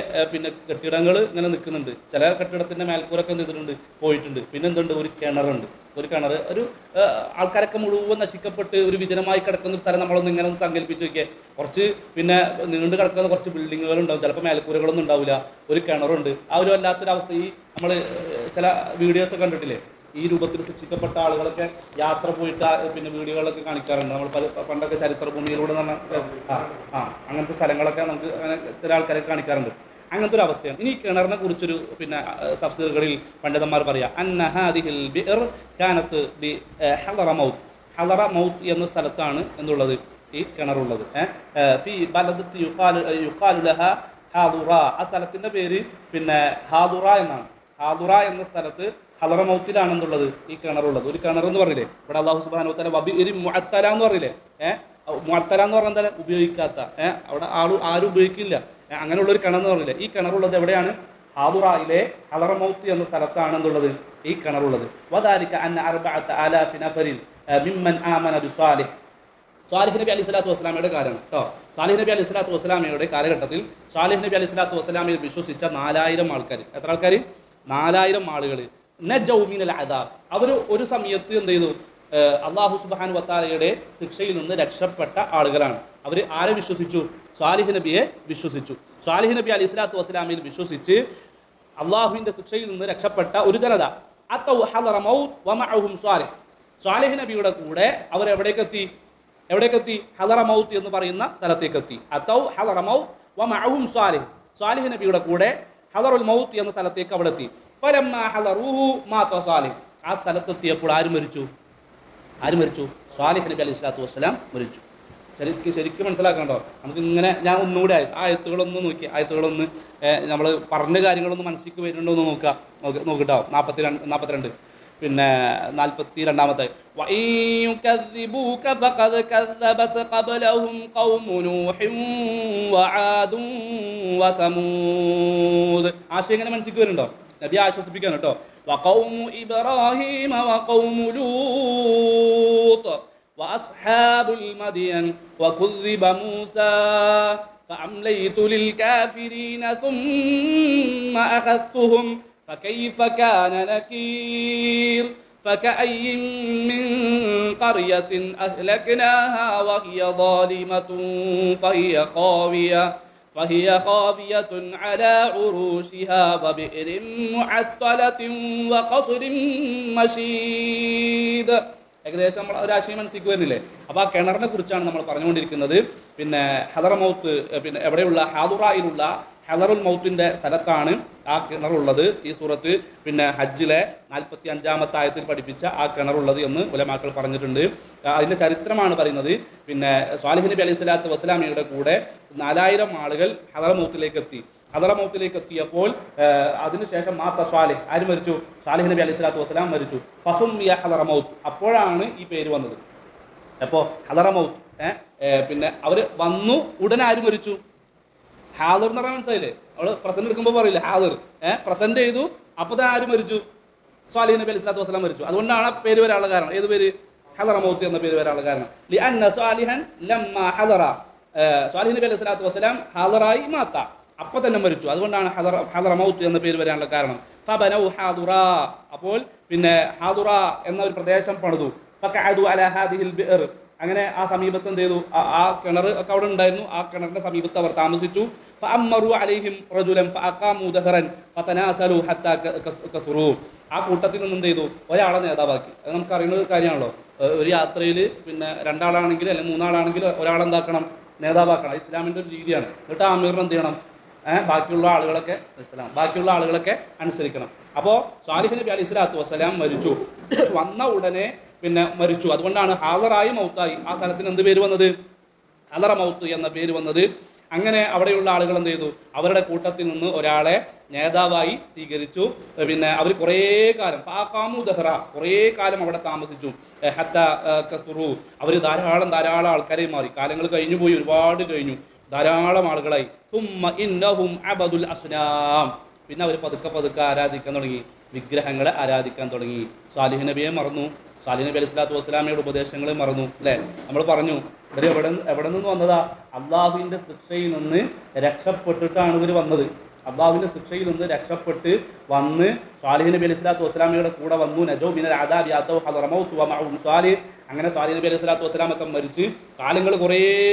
കെട്ടിടങ്ങൾ ഇങ്ങനെ നിൽക്കുന്നുണ്ട്. ചില കെട്ടിടത്തിന്റെ മേൽക്കൂരൊക്കെ എന്ത് ചെയ്തിട്ടുണ്ട്? പോയിട്ടുണ്ട്. പിന്നെ എന്തുണ്ട്? ഒരു കിണറുണ്ട്. ഒരു കിണർ, ഒരു ആൾക്കാരൊക്കെ മുഴുവൻ നശിക്കപ്പെട്ട് ഒരു വിജനമായി കിടക്കുന്ന ഒരു സ്ഥലം നമ്മളൊന്ന് ഇങ്ങനെ ഒന്ന് സങ്കല്പിച്ച് നോക്കിയാൽ, കുറച്ച് നീണ്ടു കിടക്കുന്ന കുറച്ച് ബിൽഡിങ്ങുകൾ ഉണ്ടാവും, ചിലപ്പോൾ മേൽക്കൂരകളൊന്നും ഉണ്ടാവില്ല, ഒരു കിണറുണ്ട്. ആ ഒരു വല്ലാത്തൊരവസ്ഥ ഈ നമ്മൾ ചില വീഡിയോസ് കണ്ടിട്ടില്ലേ? ഈ രൂപത്തിൽ ശിക്ഷിക്കപ്പെട്ട ആളുകളൊക്കെ യാത്ര പോയിട്ട് വീഡിയോകളൊക്കെ കാണിക്കാറുണ്ട്. നമ്മൾ പണ്ടൊക്കെ ചരിത്രഭൂമിയിലൂടെ അങ്ങനത്തെ സ്ഥലങ്ങളൊക്കെ നമുക്ക് അങ്ങനെ ചില ആൾക്കാരെ കാണിക്കാറുണ്ട്. അങ്ങനത്തെ ഒരു അവസ്ഥയാണ്. ഇനി കിണറിനെ കുറിച്ചൊരു തഫ്സീറുകളിൽ പണ്ഡിതന്മാർ പറയാം, അന്ന ഹാദിഹിൽ ബിർ കാനത്ത് ബി ഹളറമൗത്ത്. ഹളറമൗത്ത് എന്ന സ്ഥലത്താണ് എന്നുള്ളത് ഈ കിണറുള്ളത്. ഫി ബലദത്തി യുഖാലു ലഹാ ഹാദുറ, ആ സ്ഥലത്തിന്റെ പേര് ഹാദുറ എന്നാണ്. ഹാദുറ എന്ന സ്ഥലത്ത് ഹളറമൗത്തിലാണെന്നുള്ളത് ഈ കിണറുള്ളത്. ഒരു കിണർ എന്ന് പറഞ്ഞില്ലേ ഇവിടെ അല്ലാഹു സുബ്ഹാനഹു വ തആല വബിഇരി മുഅത്തല എന്ന് പറഞ്ഞില്ലേ? മുഅത്തല എന്ന് പറഞ്ഞാൽ എന്താണ്? ഉപയോഗിക്കാത്ത, അവിടെ ആരും ഉപയോഗിക്കില്ല, അങ്ങനെയുള്ള ഒരു കിണർ എന്ന് പറഞ്ഞില്ലേ? ഈ കിണറുള്ളത് എവിടെയാണ്? ഹാദുറയിലെ ഹളറമൗത്ത് എന്ന സ്ഥലത്താണെന്നുള്ളത് ഈ കിണറുള്ളത്. വദാലിക അന്ന 4000 നഫരിൻ മിമ്മൻ ആമന ബിസ്വാലിഹ്, സാലിഹ് നബി അലൈഹി സ്വലാത്തു വസ്സലാമയുടെ കാലമാണ് കേട്ടോ. സാലിഹ് നബി അലൈഹി സ്വലാത്തു വസ്സലാമയുടെ കാലഘട്ടത്തിൽ സാലിഹ് നബി അലൈഹി സ്വലാത്തു വസ്സലാമയിൽ വിശ്വസിച്ച 4000 ആൾക്കാർ. എത്ര ആൾക്കാർ? 4000 ആളുകൾ. നജൗ മിനൽ അദാബ്, അവർ ഒരു സമയത്ത് എന്ത് ചെയ്തു? അല്ലാഹു സുബ്ഹാനഹു വ തആലയുടെ ശിക്ഷയിൽ നിന്ന് രക്ഷപ്പെട്ട ആളുകളാണ്. അവർ ആരെ വിശ്വസിച്ചു? സാലിഹ് നബിയെ വിശ്വസിച്ചു. സാലിഹ് നബി അലൈഹി സ്വലാത്തു വസ്സലാമയിൽ വിശ്വസിച്ച് അള്ളാഹുവിന്റെ ശിക്ഷയിൽ നിന്ന് രക്ഷപ്പെട്ട ഒരു ജനത. അത്തൗ ഹളറമൗത്ത് വമഅഹും സാലിഹ്, സാലിഹ് നബിയുടെ കൂടെ അവർ എവിടേക്കെത്തി? ഹളറമൗത്ത് എന്ന് പറയുന്ന സ്ഥലത്തേക്കെത്തി. അത്തൗ ഹളറമൗത്ത് വമഅഹും സാലിഹ്, സാലിഹ് നബിയുടെ കൂടെ ഹളറുൽ മൗത്ത് എന്ന സ്ഥലത്തേക്ക് അവിടെ എത്തി. ഫലമ്മാ ഹളറൂഹു മാത സാലിഹ്, ആ സ്ഥലത്തെത്തിയപ്പോൾ ആര് മരിച്ചു? സാലിഹ് നബി അലൈഹി സ്വലാത്തു വസ്സലാം മരിച്ചു. ശരിക്കും മനസ്സിലാക്കണ്ടോ? നമുക്ക് ഇങ്ങനെ ഞാൻ ഒന്നുകൂടി ആയത്തുകളൊന്ന് നോക്കി, ആയത്തുകളൊന്ന് നമ്മൾ പറഞ്ഞ കാര്യങ്ങളൊന്ന് മനസ്സിലേക്ക് വരുന്നുണ്ടോ എന്ന് നോക്കിട്ടോ. 42 42 ആശയം എങ്ങനെ മനസ്സിലേക്ക് വരുന്നുണ്ടോ? നബി ആശ്വസിപ്പിക്കാൻ കേട്ടോ. വഖൗമു ഇബ്രാഹീമ വഖൗമു ലൂത്ത് വഅസ്ഹാബുൽ മദിയൻ വകുദ്ദിബ മൂസാ ഫഅംലൈതു ലിൽകാഫിരീന സുമ്മ അഖദ്തുഹും فكيف كان نكير فكأي من قرية أهلكناها وهي ظالمة فهي خاوية على عروشها وبئر معطلة وقصر مشيد. ഏകദേശം നമ്മൾ ഒരാശയം മനസ്സിലേക്ക് വരുന്നില്ലേ? അപ്പോൾ ആ കിണറിനെ കുറിച്ചാണ് നമ്മൾ പറഞ്ഞുകൊണ്ടിരിക്കുന്നത്. ഹളറമൗത്ത് എവിടെയുള്ള ഹാദുറയിലുള്ള ഹളറുൽ മൗത്തിന്റെ സ്ഥലത്താണ് ആ കിണറുള്ളത്. ഈ സൂറത്ത് ഹജ്ജിലെ 45-ാമത്തെ ആയത്തിൽ പഠിപ്പിച്ച ആ കിണറുള്ളത് എന്ന് ഉലമാക്കൾ പറഞ്ഞിട്ടുണ്ട്. അതിന്റെ ചരിത്രമാണ് പറയുന്നത്. സ്വാലിഹ് നബി അലൈഹി സ്വലാത്തു വസ്സലാമയുടെ കൂടെ 4000 ആളുകൾ ഹളറമൗത്തിലേക്ക് എത്തി. ഹളറമൗത്തിലേക്ക് എത്തിയപ്പോൾ അതിനുശേഷം മാത്ത സ്വാലിഹ്, ആര് മരിച്ചു? സാലിഹ് നബി അലൈഹി സ്വലാത്തു വസ്സലാം മരിച്ചു. ഫസുമ്മിയ ഹളറമൗത്ത്, അപ്പോഴാണ് ഈ പേര് വന്നത്. അപ്പോൾ ഹദറമൗത്ത് പിന്നെ അവർ വന്നു ഉടനെ ആര് മരിച്ചു? ഹാദിർ എന്ന് പറയാൻ മനസ്സിലായില്ലേ? അവള് പ്രസന്റ് എടുക്കുമ്പോൾ പറയില്ലേ ഹാദിർ, പ്രസന്റ് ചെയ്തു, അപ്പോൾ തന്നെ ആര് മരിച്ചു? സ്വാലിഹ് നബി അലൈഹി സ്വലാത്തു വസ്സലാം മരിച്ചു. അതുകൊണ്ടാണ് ആ പേര് വരാനുള്ള കാരണം. ഏത് പേര്? ഹദറമൗത്ത് എന്ന പേര് വരാനുള്ള കാരണം ലിഅന്ന സ്വാലിഹൻ ലമ്മ ഹദറ, സ്വാലിഹ് നബി അലൈഹി സ്വലാത്തു വസ്സലാം ഹാദിറായി മാത്ത, അപ്പൊ തന്നെ മരിച്ചു. അതുകൊണ്ടാണ് ഹദറമൗത്ത് എന്ന പേര് വരാനുള്ള കാരണം. ഫബനൗ ഹാദുറ, അപ്പോൾ പിന്നെ ഹാദുറ എന്ന ഒരു പ്രദേശം പണിതു. ഫഖഅദു അലാ ഹാദിഹിൽ ബിഅർ, അങ്ങനെ ആ സമീപത്ത് എന്ത് ചെയ്തു? ആ കിണർ ഒക്കെ അവിടെ ഉണ്ടായിരുന്നു. ആ കിണറിന്റെ സമീപത്ത് അവർ താമസിച്ചു. ഫഅമ്മറു അലൈഹിം റജുലൻ ഫഅഖാമു ദഹറൻ ഫതനാസലു ഹത്താ കസുറു, ആ കൂട്ടത്തിൽ നിന്ന് എന്ത് ചെയ്തു? ഒരാളെ നേതാവാക്കി. അത് നമുക്ക് അറിയുന്ന ഒരു കാര്യമാണല്ലോ. ഒരു യാത്രയിൽ പിന്നെ രണ്ടാളാണെങ്കിൽ അല്ലെങ്കിൽ മൂന്നാളാണെങ്കിൽ ഒരാളെന്താക്കണം? നേതാവാക്കണം. ഇസ്ലാമിന്റെ ഒരു രീതിയാണ്. എന്നിട്ട് അമീറിന് എന്ത് ചെയ്യണം? ബാക്കിയുള്ള ആളുകളൊക്കെ അനുസരിക്കണം. അപ്പോൾ സ്വാലിഹ് നബി അലൈഹി സ്വലാത്തു വസ്സലാം മരിച്ചു. വന്ന ഉടനെ പിന്നെ മരിച്ചു. അതുകൊണ്ടാണ് ഹാദറായി മൗത്തായി ആ സ്ഥലത്തിന് എന്ത് പേര് വന്നത്? ഹദറ മൗത്ത് എന്ന പേര് വന്നത്. അങ്ങനെ അവിടെയുള്ള ആളുകൾ എന്ത് ചെയ്തു? അവരുടെ കൂട്ടത്തിൽ നിന്ന് ഒരാളെ നേതാവായി സ്വീകരിച്ചു. പിന്നെ അവർ കുറേ കാലം ഫാഖാമു ദഹ്റ, കുറേ കാലം അവിടെ താമസിച്ചു. ഹത്താ കസുറു, അവർ ധാരാളം ആൾക്കാരെ മാറി. കാലങ്ങൾ കഴിഞ്ഞു പോയി, ഒരുപാട് കഴിഞ്ഞു, ധാരാളം ആളുകളായി. തുമ്മ ഇന്നഹും അബദുൽ അസ്നാം, പിന്നെ അവർ പതുക്കെ ആരാധിക്കാൻ തുടങ്ങി, വിഗ്രഹങ്ങളെ ആരാധിക്കാൻ തുടങ്ങി. സാലിഹ് നബിയെ മറന്നു, സാലിഹ് നബി അലൈഹി സ്വലാത്തു വസ്സലാമയുടെ ഉപദേശങ്ങളെ മറന്നു. അല്ലേ? നമ്മൾ പറഞ്ഞു ഇവർ എവിടെ നിന്ന് വന്നതാ? അള്ളാഹുവിന്റെ ശിക്ഷയിൽ നിന്ന് രക്ഷപ്പെട്ടിട്ടാണ് ഇവർ വന്നത്. അള്ളാഹുവിന്റെ ശിക്ഷയിൽ നിന്ന് രക്ഷപ്പെട്ട് വന്ന് സാലിഹ് നബി അലൈഹി സ്വലാത്തു വസ്സലാമയുടെ കൂടെ വന്നു. നജൗ മിനൽ അദാബി അതൗ ഹദറമൗത്ത് വമഅഹും സാലിഹ്, അങ്ങനെ സാലിഹ് നബി അലൈഹി സ്വലാത്തു വസ്സലാമൊക്കെ മരിച്ച് കാലങ്ങൾ കുറേ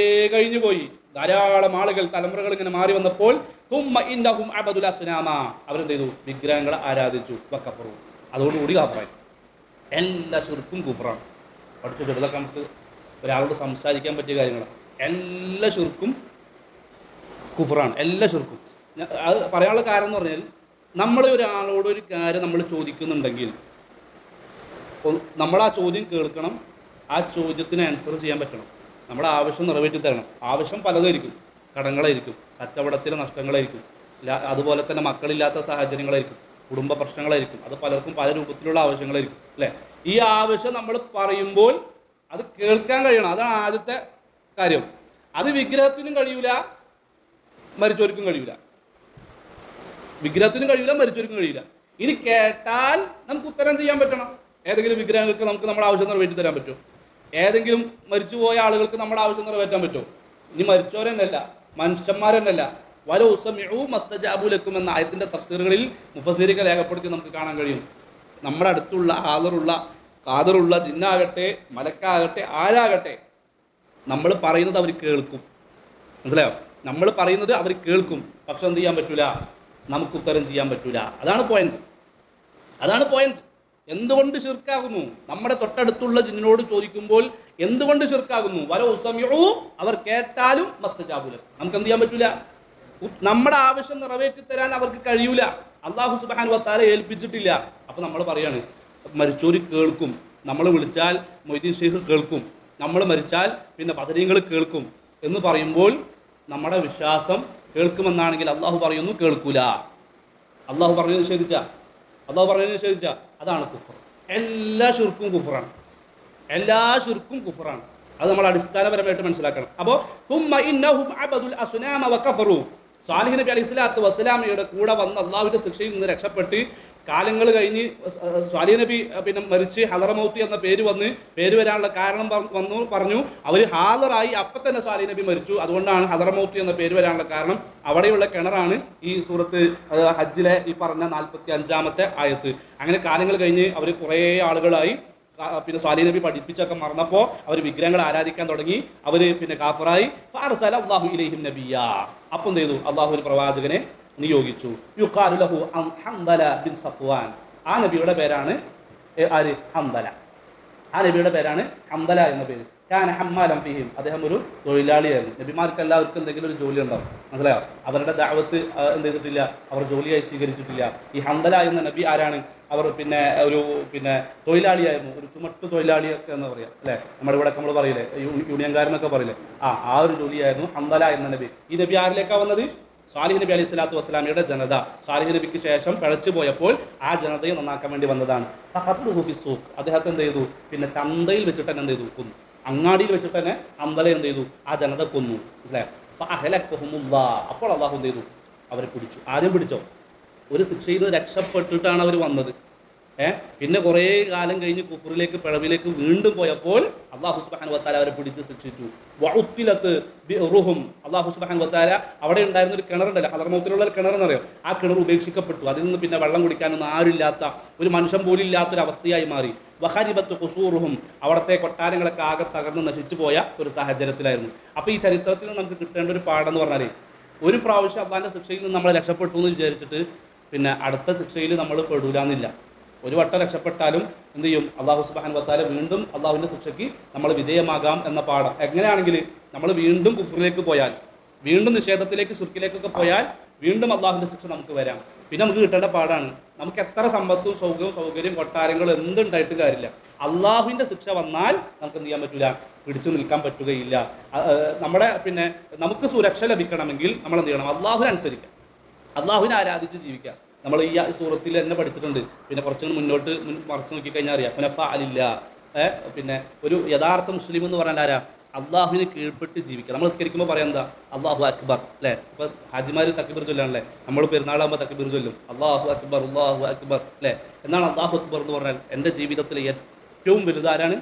കഴിഞ്ഞു പോയി. ധാരാളം ആളുകൾ, തലമുറകൾ ഇങ്ങനെ മാറി വന്നപ്പോൾ സുമ്മ ഇന്നഹും അബദുൽ അസ്നാമ, അവരെന്ത് ചെയ്തു? വിഗ്രഹങ്ങളെ ആരാധിച്ചു. വകഫറു, അതോടുകൂടി കാഫറായി. എല്ലാ ശിർക്കും കുഫറാണ്. പഠിച്ചു ഇതൊക്കെ നമുക്ക് ഒരാളോട് സംസാരിക്കാൻ പറ്റിയ കാര്യങ്ങളാണ്. എല്ലാ ശിർക്കും കുഫറാണ്, എല്ലാ ശിർക്കും. അത് പറയാനുള്ള കാരണം എന്ന് പറഞ്ഞാൽ, നമ്മൾ ഒരാളോട് ഒരു കാര്യം നമ്മൾ ചോദിക്കുന്നുണ്ടെങ്കിൽ നമ്മൾ ആ ചോദ്യം കേൾക്കണം, ആ ചോദ്യത്തിന് ആൻസർ ചെയ്യാൻ പറ്റണം, നമ്മുടെ ആവശ്യം നിറവേറ്റി തരണം. ആവശ്യം പലതായിരിക്കും. കടങ്ങളായിരിക്കും, കച്ചവടത്തിലെ നഷ്ടങ്ങളായിരിക്കും, അതുപോലെ തന്നെ മക്കളില്ലാത്ത സാഹചര്യങ്ങളായിരിക്കും, കുടുംബ പ്രശ്നങ്ങളായിരിക്കും. അത് പലർക്കും പല രൂപത്തിലുള്ള ആവശ്യങ്ങളായിരിക്കും. അല്ലേ? ഈ ആവശ്യം നമ്മൾ പറയുമ്പോൾ അത് കേൾക്കാൻ കഴിയണം. അതാണ് ആദ്യത്തെ കാര്യം. അത് വിഗ്രഹത്തിനും കഴിയൂല, മരിച്ചവർക്കും കഴിയൂല. വിഗ്രഹത്തിനും കഴിയൂല, മരിച്ചവർക്കും കഴിയില്ല. ഇനി കേട്ടാൽ നമുക്ക് ഉത്തരം ചെയ്യാൻ പറ്റണം. ഏതെങ്കിലും വിഗ്രഹങ്ങൾക്ക് നമുക്ക് നമ്മുടെ ആവശ്യം നിറവേറ്റി തരാൻ പറ്റുമോ? ഏതെങ്കിലും മരിച്ചുപോയ ആളുകൾക്ക് നമ്മുടെ ആവശ്യം നിറവേറ്റാൻ പറ്റുമോ? ഇനി മരിച്ചവരെന്നല്ല, മനുഷ്യന്മാരെന്നല്ല. വല ഉസമിഉ മസ്തജാബു ലക്കും എന്ന ആയത്തിന്റെ തഫ്സീറുകളിൽ മുഫസ്സിറുകൾ രേഖപ്പെടുത്തി നമുക്ക് കാണാൻ കഴിയും. നമ്മുടെ അടുത്തുള്ള ഖാദറുള്ള ജിന്നാകട്ടെ മലക്കാകട്ടെ ആരാകട്ടെ, നമ്മൾ പറയുന്നത് അവർ കേൾക്കും. മനസ്സിലായോ? നമ്മൾ പറയുന്നത് അവർ കേൾക്കും. പക്ഷെ എന്ത് ചെയ്യാൻ പറ്റൂല? നമുക്ക് ഉത്തരം ചെയ്യാൻ പറ്റൂല. അതാണ് പോയിന്റ്. എന്തുകൊണ്ട് ശിർക്കാകുന്നു? നമ്മുടെ തൊട്ടടുത്തുള്ള ജിന്നിനോട് ചോദിക്കുമ്പോൾ എന്തുകൊണ്ട് ശിർക്കാകുന്നു? വല ഉസമിഉ, അവർ കേട്ടാലും മസ്തജാബുല, നമുക്ക് എന്ത് ചെയ്യാൻ പറ്റൂല? നമ്മുടെ ആവശ്യം നിറവേറ്റി തരാൻ അവർക്ക് കഴിയൂല. അല്ലാഹു സുബ്ഹാനഹു വ തആല ഏൽപ്പിച്ചിട്ടില്ല. അപ്പൊ നമ്മൾ പറയാണ് മരിച്ചോര് കേൾക്കും, നമ്മൾ വിളിച്ചാൽ മൊയ്തീൻ ഷെയ്ഖ് കേൾക്കും, നമ്മൾ മരിച്ചാൽ പിന്നെ ബദരീങ്ങൾ കേൾക്കും എന്ന് പറയുമ്പോൾ നമ്മുടെ വിശ്വാസം കേൾക്കുമെന്നാണെങ്കിൽ അള്ളാഹു പറയുന്നു കേൾക്കൂല. അള്ളാഹു പറഞ്ഞത് നിഷേധിച്ച അതാണ് കുഫർ. എല്ലാ ശിർക്കും കുഫറാണ്. അത് നമ്മൾ അടിസ്ഥാനപരമായിട്ട് മനസ്സിലാക്കണം. അപ്പോൾ സാലിഹ് നബി അലൈഹി സ്വലാത്തു വസ്സലാമയുടെ കൂടെ വന്ന് അള്ളാഹുവിന്റെ ശിക്ഷയിൽ നിന്ന് രക്ഷപ്പെട്ട് കാലങ്ങൾ കഴിഞ്ഞ് സാലിഹ് നബി പിന്നെ മരിച്ച് ഹദറമൗത്ത് എന്ന പേര് വരാനുള്ള കാരണം പറഞ്ഞു. അവർ ഹാദറായി, അപ്പം തന്നെ സാലിഹ് നബി മരിച്ചു. അതുകൊണ്ടാണ് ഹദറമൗത്ത് എന്ന പേര് വരാനുള്ള കാരണം. അവിടെയുള്ള കിണറാണ് ഈ സൂറത്ത് ഹജ്ജിലെ ഈ പറഞ്ഞ 45-ാമത്തെ ആയത്ത്. അങ്ങനെ കാലങ്ങൾ കഴിഞ്ഞ് അവർ കുറേ ആളുകളായി പിന്നെ സാലിഹ് നബി പഠിപ്പിച്ചൊക്കെ മറന്നപ്പോൾ അവർ വിഗ്രഹങ്ങളെ ആരാധിക്കാൻ തുടങ്ങി. അവർ പിന്നെ കാഫറായി. ഫഅർസല അല്ലാഹു ഇലൈഹിം നബിയ്യ, അപ്പം എന്ത് ചെയ്തു? അള്ളാഹു ഒരു പ്രവാചകനെ നിയോഗിച്ചു. യുഖാലു ലഹു ഹംദല ബിൻ സഫ്വാൻ. ആ നബിയുടെ പേരാണ് ആര്? ഹംദല. ആ നബിയുടെ പേരാണ് ഹംദല എന്ന പേര്. കാന ഹമ്മാലൻ ഫീഹിം, അദ്ദേഹം ഒരു തൊഴിലാളിയായിരുന്നു. നബിമാർക്ക് എല്ലാവർക്കും എന്തെങ്കിലും ഒരു ജോലി ഉണ്ടാവും. മനസ്സിലായോ? അവരുടെ ദഅവത്ത് എന്ത് ചെയ്തിട്ടില്ല, അവർ ജോലിയായി സ്വീകരിച്ചിട്ടില്ല. ഈ ഹംദല എന്ന നബി ആരാണ്? അവർ പിന്നെ ഒരു തൊഴിലാളിയായിരുന്നു, ഒരു ചുമട്ട് തൊഴിലാളിയൊക്കെ എന്ന് പറയാം. അല്ലെ? നമ്മുടെ ഇവിടെ നമ്മൾ പറയില്ലേ യൂണിയൻകാരെന്നൊക്കെ പറയില്ലേ, ആ ഒരു ജോലിയായിരുന്നു ഹംദല എന്ന നബി. ഈ നബി ആരിലേക്കാണ് വന്നത്? സാലിഹ് നബി അലൈഹി സ്വലാത്തു വസ്സലാമയുടെ ജനത. സാലിഹ് നബിക്ക് ശേഷം പിഴച്ചു പോയപ്പോൾ ആ ജനതയെ നന്നാക്കാൻ വേണ്ടി വന്നതാണ്. അദ്ദേഹത്തെ എന്ത് ചെയ്തു? പിന്നെ ചന്തയിൽ വെച്ചിട്ട് തന്നെ എന്ത് ചെയ്തു? കൊന്നു. അങ്ങാടിയിൽ വെച്ചിട്ട് തന്നെ ഹംദല എന്ത് ചെയ്തു? ആ ജനത കൊന്നു. മനസ്സിലായോ? അപ്പോൾ അള്ളാഹു എന്ത് ചെയ്തു? അവരെ പിടിച്ചു. ആദ്യം പിടിച്ചോ? ഒരു ശിക്ഷയിൽ നിന്ന് രക്ഷപ്പെട്ടിട്ടാണ് അവർ വന്നത്. പിന്നെ കുറേ കാലം കഴിഞ്ഞ് കുഫറിലേക്ക്, പിഴവിലേക്ക് വീണ്ടും പോയപ്പോൾ അള്ളാഹു സുബ്ഹാനഹു വ തആല അവരെ പിടിച്ച് ശിക്ഷിച്ചു. വഉത്തിലത്ത് ബിറുഹും, അള്ളാഹു സുബ്ഹാനഹു വ തആല അവിടെ ഉണ്ടായിരുന്ന ഒരു കിണറുണ്ടല്ലോ, ഹദർമൗത്തിലുള്ള ഒരു കിണറെന്നറിയോ, ആ കിണർ ഉപേക്ഷിക്കപ്പെട്ടു. അതിൽ നിന്ന് പിന്നെ വെള്ളം കുടിക്കാനൊന്നും ആരുമില്ലാത്ത, ഒരു മനുഷ്യൻ പോലും ഇല്ലാത്തൊരു അവസ്ഥയായി മാറി. വഖരിബത്ത് ഖുസൂറുഹും, അവിടുത്തെ കൊട്ടാരങ്ങളൊക്കെ ആകെ തകർന്ന് നശിച്ചു പോയ ഒരു സാഹചര്യത്തിലായിരുന്നു. അപ്പോൾ ഈ ചരിത്രത്തിൽ നമുക്ക് കിട്ടേണ്ട ഒരു പാഠം എന്ന് പറഞ്ഞാൽ, ഒരു പ്രാവശ്യം അള്ളാഹിന്റെ ശിക്ഷയിൽ നിന്ന് നമ്മൾ രക്ഷപ്പെട്ടു എന്ന് വിചാരിച്ചിട്ട് പിന്നെ അടുത്ത ശിക്ഷയിൽ നമ്മൾ പെടൂലെന്നില്ല. ഒരു വട്ടം രക്ഷപ്പെട്ടാലും എന്ത് ചെയ്യും? അള്ളാഹു സുബ്ഹാനഹു വ തആല വീണ്ടും അള്ളാഹുവിൻ്റെ ശിക്ഷയ്ക്ക് നമ്മൾ വിധേയമാകാം എന്ന പാഠം. എങ്ങനെയാണെങ്കിൽ നമ്മൾ വീണ്ടും കുഫറിലേക്ക് പോയാൽ, വീണ്ടും നിഷേധത്തിലേക്ക്, ശിർക്കിലേക്കൊക്കെ പോയാൽ വീണ്ടും അള്ളാഹുവിൻ്റെ ശിക്ഷ നമുക്ക് വരാം. പിന്നെ നമുക്ക് കിട്ടേണ്ട പാടാണ്, നമുക്ക് എത്ര സമ്പത്തും സൗകര്യം കൊട്ടാരങ്ങളും എന്തുണ്ടായിട്ട് കാര്യമില്ല. അള്ളാഹുവിൻ്റെ ശിക്ഷ വന്നാൽ നമുക്ക് എന്ത് ചെയ്യാൻ പറ്റില്ല? പിടിച്ചു നിൽക്കാൻ പറ്റുകയില്ല. നമ്മുടെ പിന്നെ നമുക്ക് സുരക്ഷ ലഭിക്കണമെങ്കിൽ നമ്മൾ എന്ത് ചെയ്യണം? അള്ളാഹുവിനെ അനുസരിക്കാം, അള്ളാഹുവിനെ ആരാധിച്ച് ജീവിക്കാം. നമ്മൾ ഈ സൂറത്തിൽ തന്നെ പഠിച്ചിട്ടുണ്ട്. പിന്നെ കുറച്ചുകൂടി മുന്നോട്ട് മറിച്ച് നോക്കിക്കഴിഞ്ഞാൽ അറിയാം. പിന്നെ ഒരു യഥാർത്ഥ മുസ്ലിം എന്ന് പറഞ്ഞാൽ ആരാ? അള്ളാഹുവിനെ കീഴ്പ്പെട്ട് ജീവിക്കുക. നമ്മൾ സ്കരിക്കുമ്പോൾ പറയാം എന്താ? അള്ളാഹു അക്ബർ, അല്ലേ? ഇപ്പൊ ഹാജിമാർ തക്ബീർ ചൊല്ലാണല്ലേ, നമ്മൾ പെരുന്നാളാകുമ്പോൾ തക്ബീർ ചൊല്ലും, അള്ളാഹു അക്ബർ അള്ളാഹു അക്ബർ, അല്ലേ? എന്നാണ് അള്ളാഹു അക്ബർ എന്ന് പറഞ്ഞാൽ എൻ്റെ ജീവിതത്തിലെ ഏറ്റവും വലുത് ആരാണ്?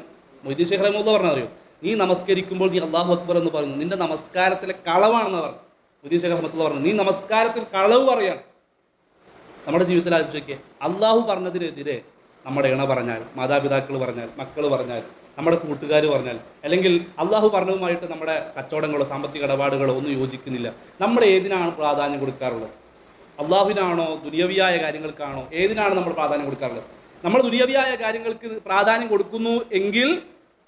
മൊയ്തീൻ ശൈഖ് റഹ്മത്തുള്ളാഹി പറഞ്ഞാൽ അറിയോ, നീ നമസ്കരിക്കുമ്പോൾ നീ അള്ളാഹു അക്ബർ എന്ന് പറയുന്നു, നിന്റെ നമസ്കാരത്തിലെ കളവാണെന്ന് പറഞ്ഞു. മൊയ്തീൻ ശൈഖ് റഹ്മത്തുള്ളാഹി പറഞ്ഞു, നീ നമസ്കാരത്തിൽ കളവ് പറയാണ്. നമ്മുടെ ജീവിതത്തിൽ ആലോചിച്ച് നോക്കിയേ, അള്ളാഹു പറഞ്ഞതിനെതിരെ നമ്മുടെ ഇണ പറഞ്ഞാൽ, മാതാപിതാക്കൾ പറഞ്ഞാൽ, മക്കൾ പറഞ്ഞാൽ, നമ്മുടെ കൂട്ടുകാർ പറഞ്ഞാൽ, അല്ലെങ്കിൽ അള്ളാഹു പറഞ്ഞതുമായിട്ട് നമ്മുടെ കച്ചവടങ്ങളോ സാമ്പത്തിക ഇടപാടുകളോ ഒന്നും യോജിക്കുന്നില്ല, നമ്മൾ ഏതിനാണ് പ്രാധാന്യം കൊടുക്കാറുള്ളത്? അള്ളാഹുവിനാണോ ദുനിയവിയായ കാര്യങ്ങൾക്കാണോ? ഏതിനാണ് നമ്മൾ പ്രാധാന്യം കൊടുക്കാറുള്ളത്? നമ്മൾ ദുനിയവിയായ കാര്യങ്ങൾക്ക് പ്രാധാന്യം കൊടുക്കുന്നു എങ്കിൽ,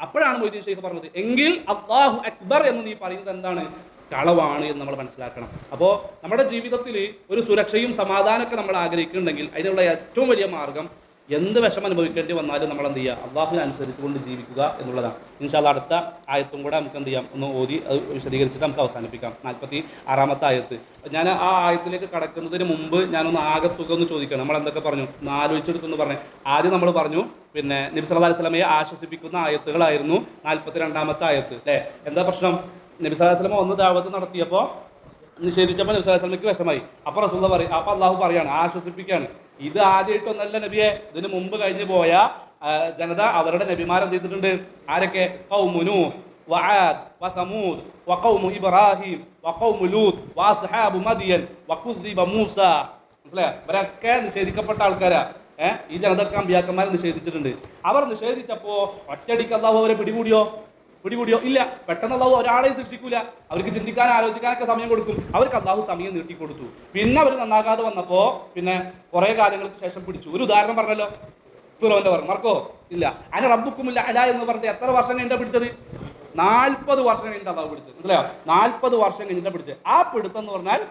അപ്പോഴാണ് മൊയ്തീൻ ശൈഖ് പറഞ്ഞത്, എങ്കിൽ അള്ളാഹു അക്ബർ എന്ന് നീ പറയുന്നത് എന്താണ്? കളവാണ് എന്ന് നമ്മൾ മനസ്സിലാക്കണം. അപ്പോൾ നമ്മുടെ ജീവിതത്തിൽ ഒരു സുരക്ഷയും സമാധാനമൊക്കെ നമ്മൾ ആഗ്രഹിക്കുന്നുണ്ടെങ്കിൽ അതിനുള്ള ഏറ്റവും വലിയ മാർഗം, എന്ത് വിഷമം അനുഭവിക്കേണ്ടി വന്നാലും നമ്മൾ എന്ത് ചെയ്യുക? അള്ളാഹുവിനെ അനുസരിച്ചുകൊണ്ട് ജീവിക്കുക എന്നുള്ളതാണ്. ഇൻഷാ അല്ലാഹ് അടുത്ത ആയത്തും കൂടെ നമുക്ക് എന്ത് ചെയ്യാം? ഒന്ന് ഓതി അത് വിശദീകരിച്ചിട്ട് നമുക്ക് അവസാനിപ്പിക്കാം. 46-ാമത്തെ ആയത്ത്. ഞാൻ ആ ആയത്തിലേക്ക് കടക്കുന്നതിന് മുമ്പ് ഞാനൊന്ന് ആകത്തുക ഒന്ന് ചോദിക്കണം. നമ്മൾ എന്തൊക്കെ പറഞ്ഞു? ഒന്ന് ആലോചിച്ചെടുത്തെന്ന് പറഞ്ഞു. ആദ്യം നമ്മൾ പറഞ്ഞു പിന്നെ നബി സല്ലല്ലാഹു അലൈഹി വസല്ലമയെ ആശ്വസിപ്പിക്കുന്ന ആയത്തുകളായിരുന്നു 42-ാമത്തെ ആയത്ത്, അല്ലേ? എന്താ പ്രശ്നം? നബി സല്ലല്ലാഹു അലൈഹി വസല്ലമ ഒന്ന് ദഅവത്ത് നടത്തിയപ്പോൾ നിഷേധിച്ചപ്പോൾ നബി സല്ലല്ലാഹു അലൈഹി വസല്ലമയ്ക്ക് വിഷമായി. അപ്പോൾ റസൂലുള്ളാഹി പറയും, അപ്പോൾ അള്ളാഹു പറയാണ്, ആശ്വസിപ്പിക്കുകയാണ്, ഇത് ആദ്യമായിട്ടൊന്നല്ല നബിയെ, ഇതിന് മുമ്പ് കഴിഞ്ഞു പോയ ജനത അവരുടെ നബിമാരെന്ത് ചെയ്തിട്ടുണ്ട്? ആരൊക്കെ? ഖൗമു നൂഹ് വആദ് വസമൂദ് വഖൗമു ഇബ്രാഹിം വഖൗമു ലൂത്ത് വഅസ്ഹാബു മദിയൻ വകുദ്ദിബ മൂസ. മനസ്സിലായോ? ഇവരൊക്കെ നിഷേധിക്കപ്പെട്ട ആൾക്കാരാ. ഈ ജനതക്ക് അമ്പിയാക്കന്മാരെ നിഷേധിച്ചിട്ടുണ്ട്. അവർ നിഷേധിച്ചപ്പോൾ ഒറ്റയടിക്ക് അള്ളാഹു അവരെ പിടികൂടിയോ? ഇല്ല. പെട്ടെന്ന് അള്ളാഹു ഒരാളെ ശിക്ഷിക്കൂല. അവർക്ക് ചിന്തിക്കാൻ ആലോചിക്കാനൊക്കെ സമയം കൊടുക്കും. അവർക്ക് അള്ളാഹു സമയം നീട്ടിക്കൊടുത്തു. പിന്നെ അവർ നന്നാകാതെ വന്നപ്പോ പിന്നെ കുറെ കാലങ്ങൾക്ക് ശേഷം പിടിച്ചു. ഒരു ഉദാഹരണം പറഞ്ഞല്ലോ, ഫിറോന്റെ പറഞ്ഞു, മറക്കോ? ഇല്ല. അതിന് റബ്ബുക്കുമില്ല അല എന്ന് പറഞ്ഞിട്ട് എത്ര വർഷം കഴിഞ്ഞാ പിടിച്ചത്? 40 വർഷം കഴിഞ്ഞിട്ട് അള്ളാഹു പിടിച്ചത്. മനസ്സിലായോ? 40 വർഷം കഴിഞ്ഞിട്ട് പിടിച്ചത്. ആ പിടുത്തം എന്ന് പറഞ്ഞാൽ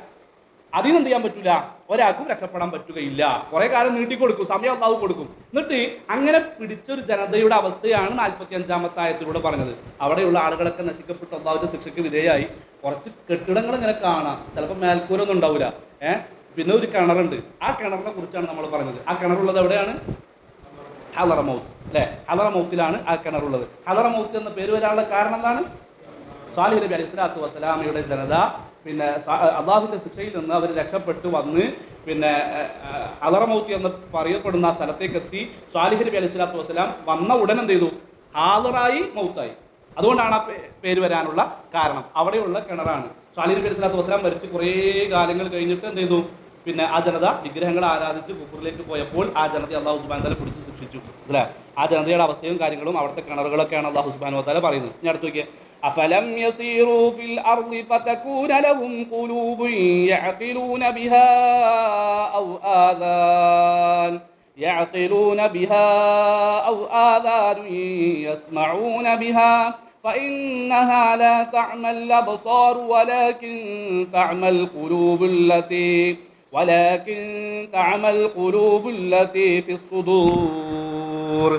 അതിനെന്ത് ചെയ്യാൻ പറ്റൂല, ഒരാൾക്കും രക്ഷപ്പെടാൻ പറ്റുകയില്ല. കുറെ കാലം നീട്ടിക്കൊടുക്കും, സമയം അള്ളാഹു കൊടുക്കും. എന്നിട്ട് അങ്ങനെ പിടിച്ചൊരു ജനതയുടെ അവസ്ഥയാണ് 45-ാമത്തെ ആയത്തിലൂടെ പറഞ്ഞത്. അവിടെയുള്ള ആളുകളൊക്കെ നശിക്കപ്പെട്ടു അള്ളാഹുവിന്റെ ശിക്ഷയ്ക്ക് വിധേയമായി. കുറച്ച് കെട്ടിടങ്ങൾ ഇങ്ങനെ കാണാം, ചിലപ്പോൾ മേൽക്കൂരൊന്നും ഉണ്ടാവില്ല. പിന്നെ ഒരു കിണറുണ്ട്. ആ കിണറിനെ കുറിച്ചാണ് നമ്മൾ പറഞ്ഞത്. ആ കിണറുള്ളത് എവിടെയാണ്? ഹളറമൗത്ത്, അല്ലെ? ഹളറമൗത്തിലാണ് ആ കിണറുള്ളത്. ഹളറമൗത്ത് എന്ന പേര് വരാനുള്ള കാരണം എന്താണ്? സാലിഹ് നബി അലൈഹി സ്വലാത്തു വസ്സലാമയുടെ ജനത പിന്നെ അള്ളാഹുവിന്റെ ശിക്ഷയിൽ നിന്ന് അവർ രക്ഷപ്പെട്ടു വന്ന് പിന്നെ ഹളറമൗത്ത് എന്ന് പറയപ്പെടുന്ന ആ സ്ഥലത്തേക്ക് എത്തി. സാലിഹ് നബി അലൈഹി സ്വലാത്തു വസ്സലാം വന്ന ഉടൻ എന്ത് ചെയ്തു? ഹാളറായി മൗത്തായി. അതുകൊണ്ടാണ് ആ പേര് വരാനുള്ള കാരണം. അവിടെയുള്ള കിണറാണ്. സാലിഹ് നബി അലൈഹി സ്വലാത്തു വസ്സലാം മരിച്ച് കുറേ കാലങ്ങൾ കഴിഞ്ഞിട്ട് എന്ത് ചെയ്തു? പിന്നെ ആ ജനത വിഗ്രഹങ്ങളെ ആരാധിച്ച് കുഫറിലേക്ക് പോയപ്പോൾ ആ ജനതയെ അള്ളാഹു സുബ്ഹാനഹു വ തആല പിടിച്ച് ശിക്ഷിച്ചു. അല്ലേ? ആ ജനതയുടെ അവസ്ഥയും കാര്യങ്ങളും അവിടുത്തെ കിണറുകളൊക്കെയാണ് അള്ളാഹു സുബ്ഹാനഹു വ തആല പറയുന്നത്. ഇനി അടുത്ത് നോക്കിയേ, أفلم يسيروا في الأرض فتكون لهم قلوب يعقلون بها أو آذان يسمعون بها فإنها لا تعمى الأبصار ولكن تعمى القلوب التي في الصدور.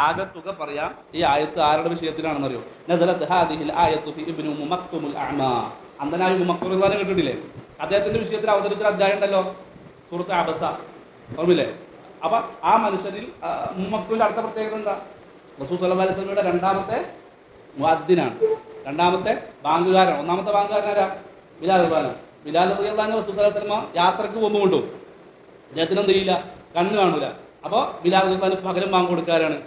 ആകത്തുക പറയാം. ഈ ആയത്ത് ആരുടെ വിഷയത്തിലാണെന്നറിയോ? നസലത്ത് ഹാദിഹിൽ ആയത്തു ഫി ഇബ്നു മക്തുമുൽ അഅ്മാ. അന്ധനായ മക്തും റളിയല്ലാഹു അൻഹു കേട്ടിട്ടില്ലേ? അദ്ദേഹത്തിന്റെ വിഷയത്തിൽ അവതരിച്ച അധ്യായം ഉണ്ടല്ലോ, സൂറത്ത് അബസ, ഓർമ്മയില്ലേ? അപ്പൊ ആ മനുഷ്യരിൽ മക്തുവിന്റെ അടുത്ത പ്രത്യേകത എന്താ? റസൂൽ സല്ലല്ലാഹു അലൈഹി വസല്ലമയുടെ രണ്ടാമത്തെ മുഅദ്ദിനാണ്. രണ്ടാമത്തെ ബാങ്കുകാരനാണ്. ഒന്നാമത്തെ ബാങ്കുകാരനാരാ? ബിലാൽ റളിയല്ലാഹു. ബിലാൽ റളിയല്ലാഹു റസൂൽ സ്വല്ലല്ലാഹു അലൈഹി വസല്ലം യാത്രക്ക് പോകുന്നുകൊണ്ടു അദ്ദേഹത്തിന് എന്ത് ചെയ്യില്ല, കണ്ണ് കാണൂല. അപ്പോൾ ബിലാൽ റളിയല്ലാഹു പകരം ബാങ്ക് കൊടുക്കാരാണ്?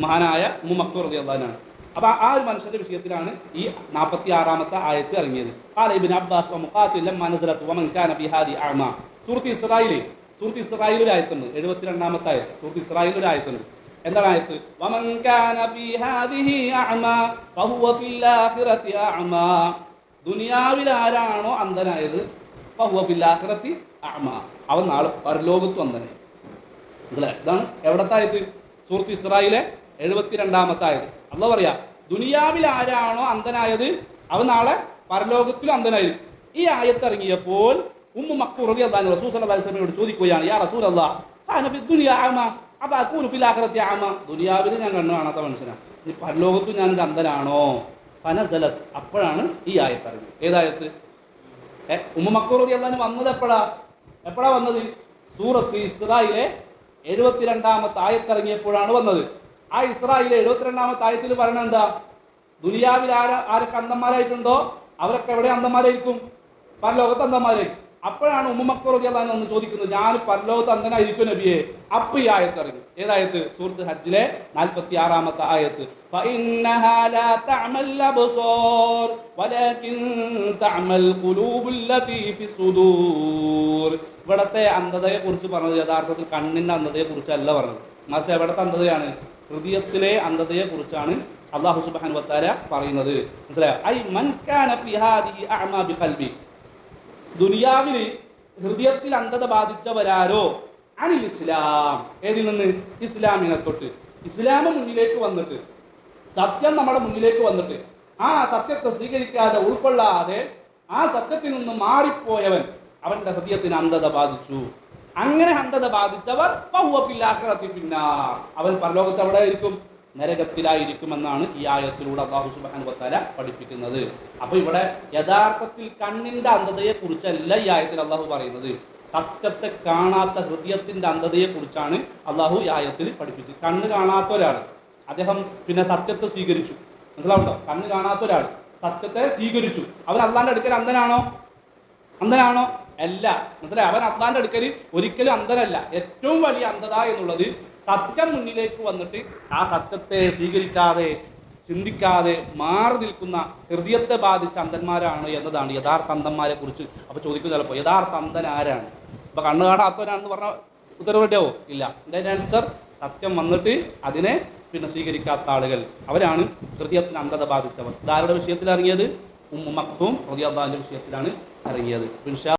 മഹാനായ ഉമ്മു മക്തൂം റളിയല്ലാഹു അൻഹ. അപ്പൊ ആ ഒരു മനുഷ്യന്റെ വിഷയത്തിലാണ് ഈ 46-ാമത്തെ ആയത്ത് ഇറങ്ങിയത്. ഖാല ഇബ്നു അബ്ബാസ് വമുഖാത്തിൽ ലമ്മ നസലത് വമൻ കാന ഫീ ഹാദി അഅമ. സൂറത്ത് ഇസ്രായീൽ ഒരു ആയത്തുണ്ട്, 72-ാമത്തെ ആയത്ത്. സൂറത്ത് ഇസ്രായീൽ ഒരു ആയത്തുണ്ട്. എന്താണ് ആയത്ത്? വമൻ കാന ഫീ ഹാദിഹി അഅമ ഫഹുവ ഫിൽ ആഖിറതി അഅമ. ദുനിയാവിൽ ആരാണോ അന്ധനായത് ഫഹുവ ഫിൽ ആഖിറതി അഅമ, അവൻ നാളെ പരലോകത്തും അന്ധനായി. മനസ്സിലായോ? ഇതാണ് എവിടത്തെ ആയത്ത്? സൂറത്ത് ഇസ്രായീലെ 72-ാമത്തെ ആയത്ത്. അല്ലാഹു പറയാ, ദുനിയാവിൽ ആരാണോ അന്ധനായത് അവൻ നാളെ പരലോകത്തിലും അന്ധനായിരിക്കും. ഈ ആയത്ത് ഇറങ്ങിയപ്പോൾ ഉമ്മു മക്തൂം റളിയല്ലാഹു അൻഹ റസൂൽ സ്വല്ലല്ലാഹു അലൈഹി വസല്ലമയോട് ചോദിക്കുകയാണ്, യാ റസൂലല്ലാഹ് കാന ഫി ദുനിയ അഅമ അഫ അകൂനു ഫിൽ ആഖിറതി അഅമ. ദുനിയാവിൽ ഞാൻ കണ്ണു കാണാത്ത മനുഷ്യനാണ്, ഈ പരലോകത്തും ഞാൻ ഒരു അന്ധനാണോ? ഫനസലത്, അപ്പോഴാണ് ഈ ആയത്ത് ഇറങ്ങിയത്. ഏതായത്ത്? ഉമ്മു മക്തൂം റളിയല്ലാഹു അൻഹ വന്നത് എപ്പോഴാ വന്നത്? സൂറത്ത് ഇസ്രായീലെ 72-ാമത്തെ ആയത്ത് ഇറങ്ങിയപ്പോഴാണ് വന്നത്. ആ ഇസ്രായീലെ 72-ാമത്തെ ആയത്തിൽ പറയണത് എന്താ? ദുനിയാവിൽ ആരൊക്കെ അന്ധന്മാരായിട്ടുണ്ടോ അവരൊക്കെ എവിടെ അന്ധന്മാരായിരിക്കും? പരലോകത്ത് അന്ധന്മാരായിരിക്കും. അപ്പോഴാണ് ഉമ്മു മക്തൂം റളിയല്ലാഹു അൻഹ ചോദിക്കുന്നത്, ഞാൻ പരലോകത്ത് അന്ധനായിരിക്കും നബിയെ? അപ്പൊ ഈ ആയത്ത് ഇറങ്ങി. ഏതായത്ത്? സൂറത്ത് ഹജ്ജിലെ 46-ാമത്തെ ആയത്ത്. ഫഇന്നഹാ ലാ തഅമൽ അബ്സാർ വലാകിൻ തഅമൽ ഖുലൂബുൽ ലതീ ഫിസ്സുദൂർ. ഇവിടത്തെ അന്ധതയെ കുറിച്ച് പറഞ്ഞത് യഥാർത്ഥത്തിൽ കണ്ണിന്റെ അന്ധതയെ കുറിച്ചല്ല പറഞ്ഞത്, മറിച്ച് എവിടത്തെ അന്ധതയാണ്? ഹൃദയത്തിലെ അന്ധതയെ കുറിച്ചാണ് അല്ലാഹു സുബ്ഹാനഹു വ തആല പറയുന്നത്. മനസ്സിലായോ? ഐ മൻ കാന ഫി ഹാദിഹി അഅമ ബിഖൽബി. ദുനിയാവിൽ ഹൃദയത്തിൽ അന്ധത ബാധിച്ചവരാരോ അനിൽ ഇസ്ലാം. ഏതിൽ നിന്ന്? ഇസ്ലാമിനെ തൊട്ട്. ഇസ്ലാം മുന്നിലേക്ക് വന്നിട്ട്, സത്യം നമ്മുടെ മുന്നിലേക്ക് വന്നിട്ട് ആ സത്യത്തെ സ്വീകരിക്കാതെ ഉൾക്കൊള്ളാതെ ആ സത്യത്തിൽ നിന്ന് മാറിപ്പോയവൻ, അവന്റെ ഹൃദയത്തിന് അന്ധത ബാധിച്ചു. അങ്ങനെ അന്ധത ബാധിച്ചവർ ഫഹുവ ഫിൽ ആഖിറതി ഫിന്നാർ, അവൻ പരലോകത്ത് എവിടെ ആയിരിക്കും? നരകത്തിലായിരിക്കുമെന്നാണ് ഈ ആയത്തിലൂടെ അല്ലാഹു സുബ്ഹാനഹു വ തആല പഠിപ്പിക്കുന്നത്. അപ്പൊ ഇവിടെ യഥാർത്ഥത്തിൽ കണ്ണിന്റെ അന്ധതയെ കുറിച്ചല്ല ഈ ആയത്തിൽ അല്ലാഹു പറയുന്നത്, സത്യത്തെ കാണാത്ത ഹൃദയത്തിന്റെ അന്ധതയെ കുറിച്ചാണ് അല്ലാഹു ഈ ആയത്തിൽ പഠിപ്പിച്ചത്. കണ്ണ് കാണാത്ത ഒരാൾ അദ്ദേഹം പിന്നെ സത്യത്തെ സ്വീകരിച്ചു. മനസ്സിലാവുണ്ടോ? കണ്ണ് കാണാത്ത ഒരാൾ സത്യത്തെ സ്വീകരിച്ചു, അവൻ അള്ളാന്റെ അടുക്കൽ അന്ധനാണോ? അല്ല. മനസ്സിലായി? അവൻ അള്ളാന്റെ അടുക്കൽ ഒരിക്കലും അന്ധനല്ല. ഏറ്റവും വലിയ അന്ധത എന്നുള്ളത് സത്യം മുന്നിലേക്ക് വന്നിട്ട് ആ സത്യത്തെ സ്വീകരിക്കാതെ ചിന്തിക്കാതെ മാറി നിൽക്കുന്ന ഹൃദയത്തെ ബാധിച്ച അന്ധന്മാരാണ് എന്നതാണ് യഥാർത്ഥ അന്ധന്മാരെ കുറിച്ച്. അപ്പൊ ചോദിക്കും ചിലപ്പോൾ, യഥാർത്ഥ അന്ധൻ ആരാണ്? ഇപ്പൊ കണ്ണു കാണാത്തവനാണെന്ന് പറഞ്ഞ ഉത്തരവിട്ടാവോ? ഇല്ല. ഇതിന്റെ ആൻസർ സത്യം വന്നിട്ട് അതിനെ പിന്നെ സ്വീകരിക്കാത്ത ആളുകൾ, അവരാണ് ഹൃദയത്തിന് അന്ധത ബാധിച്ചവർ. ഇതാരുടെ വിഷയത്തിൽ ഇറങ്ങിയത്? ഉമ്മു മക്തൂം റളിയല്ലാഹു അൻഹ വിഷയത്തിലാണ് ഇറങ്ങിയത്.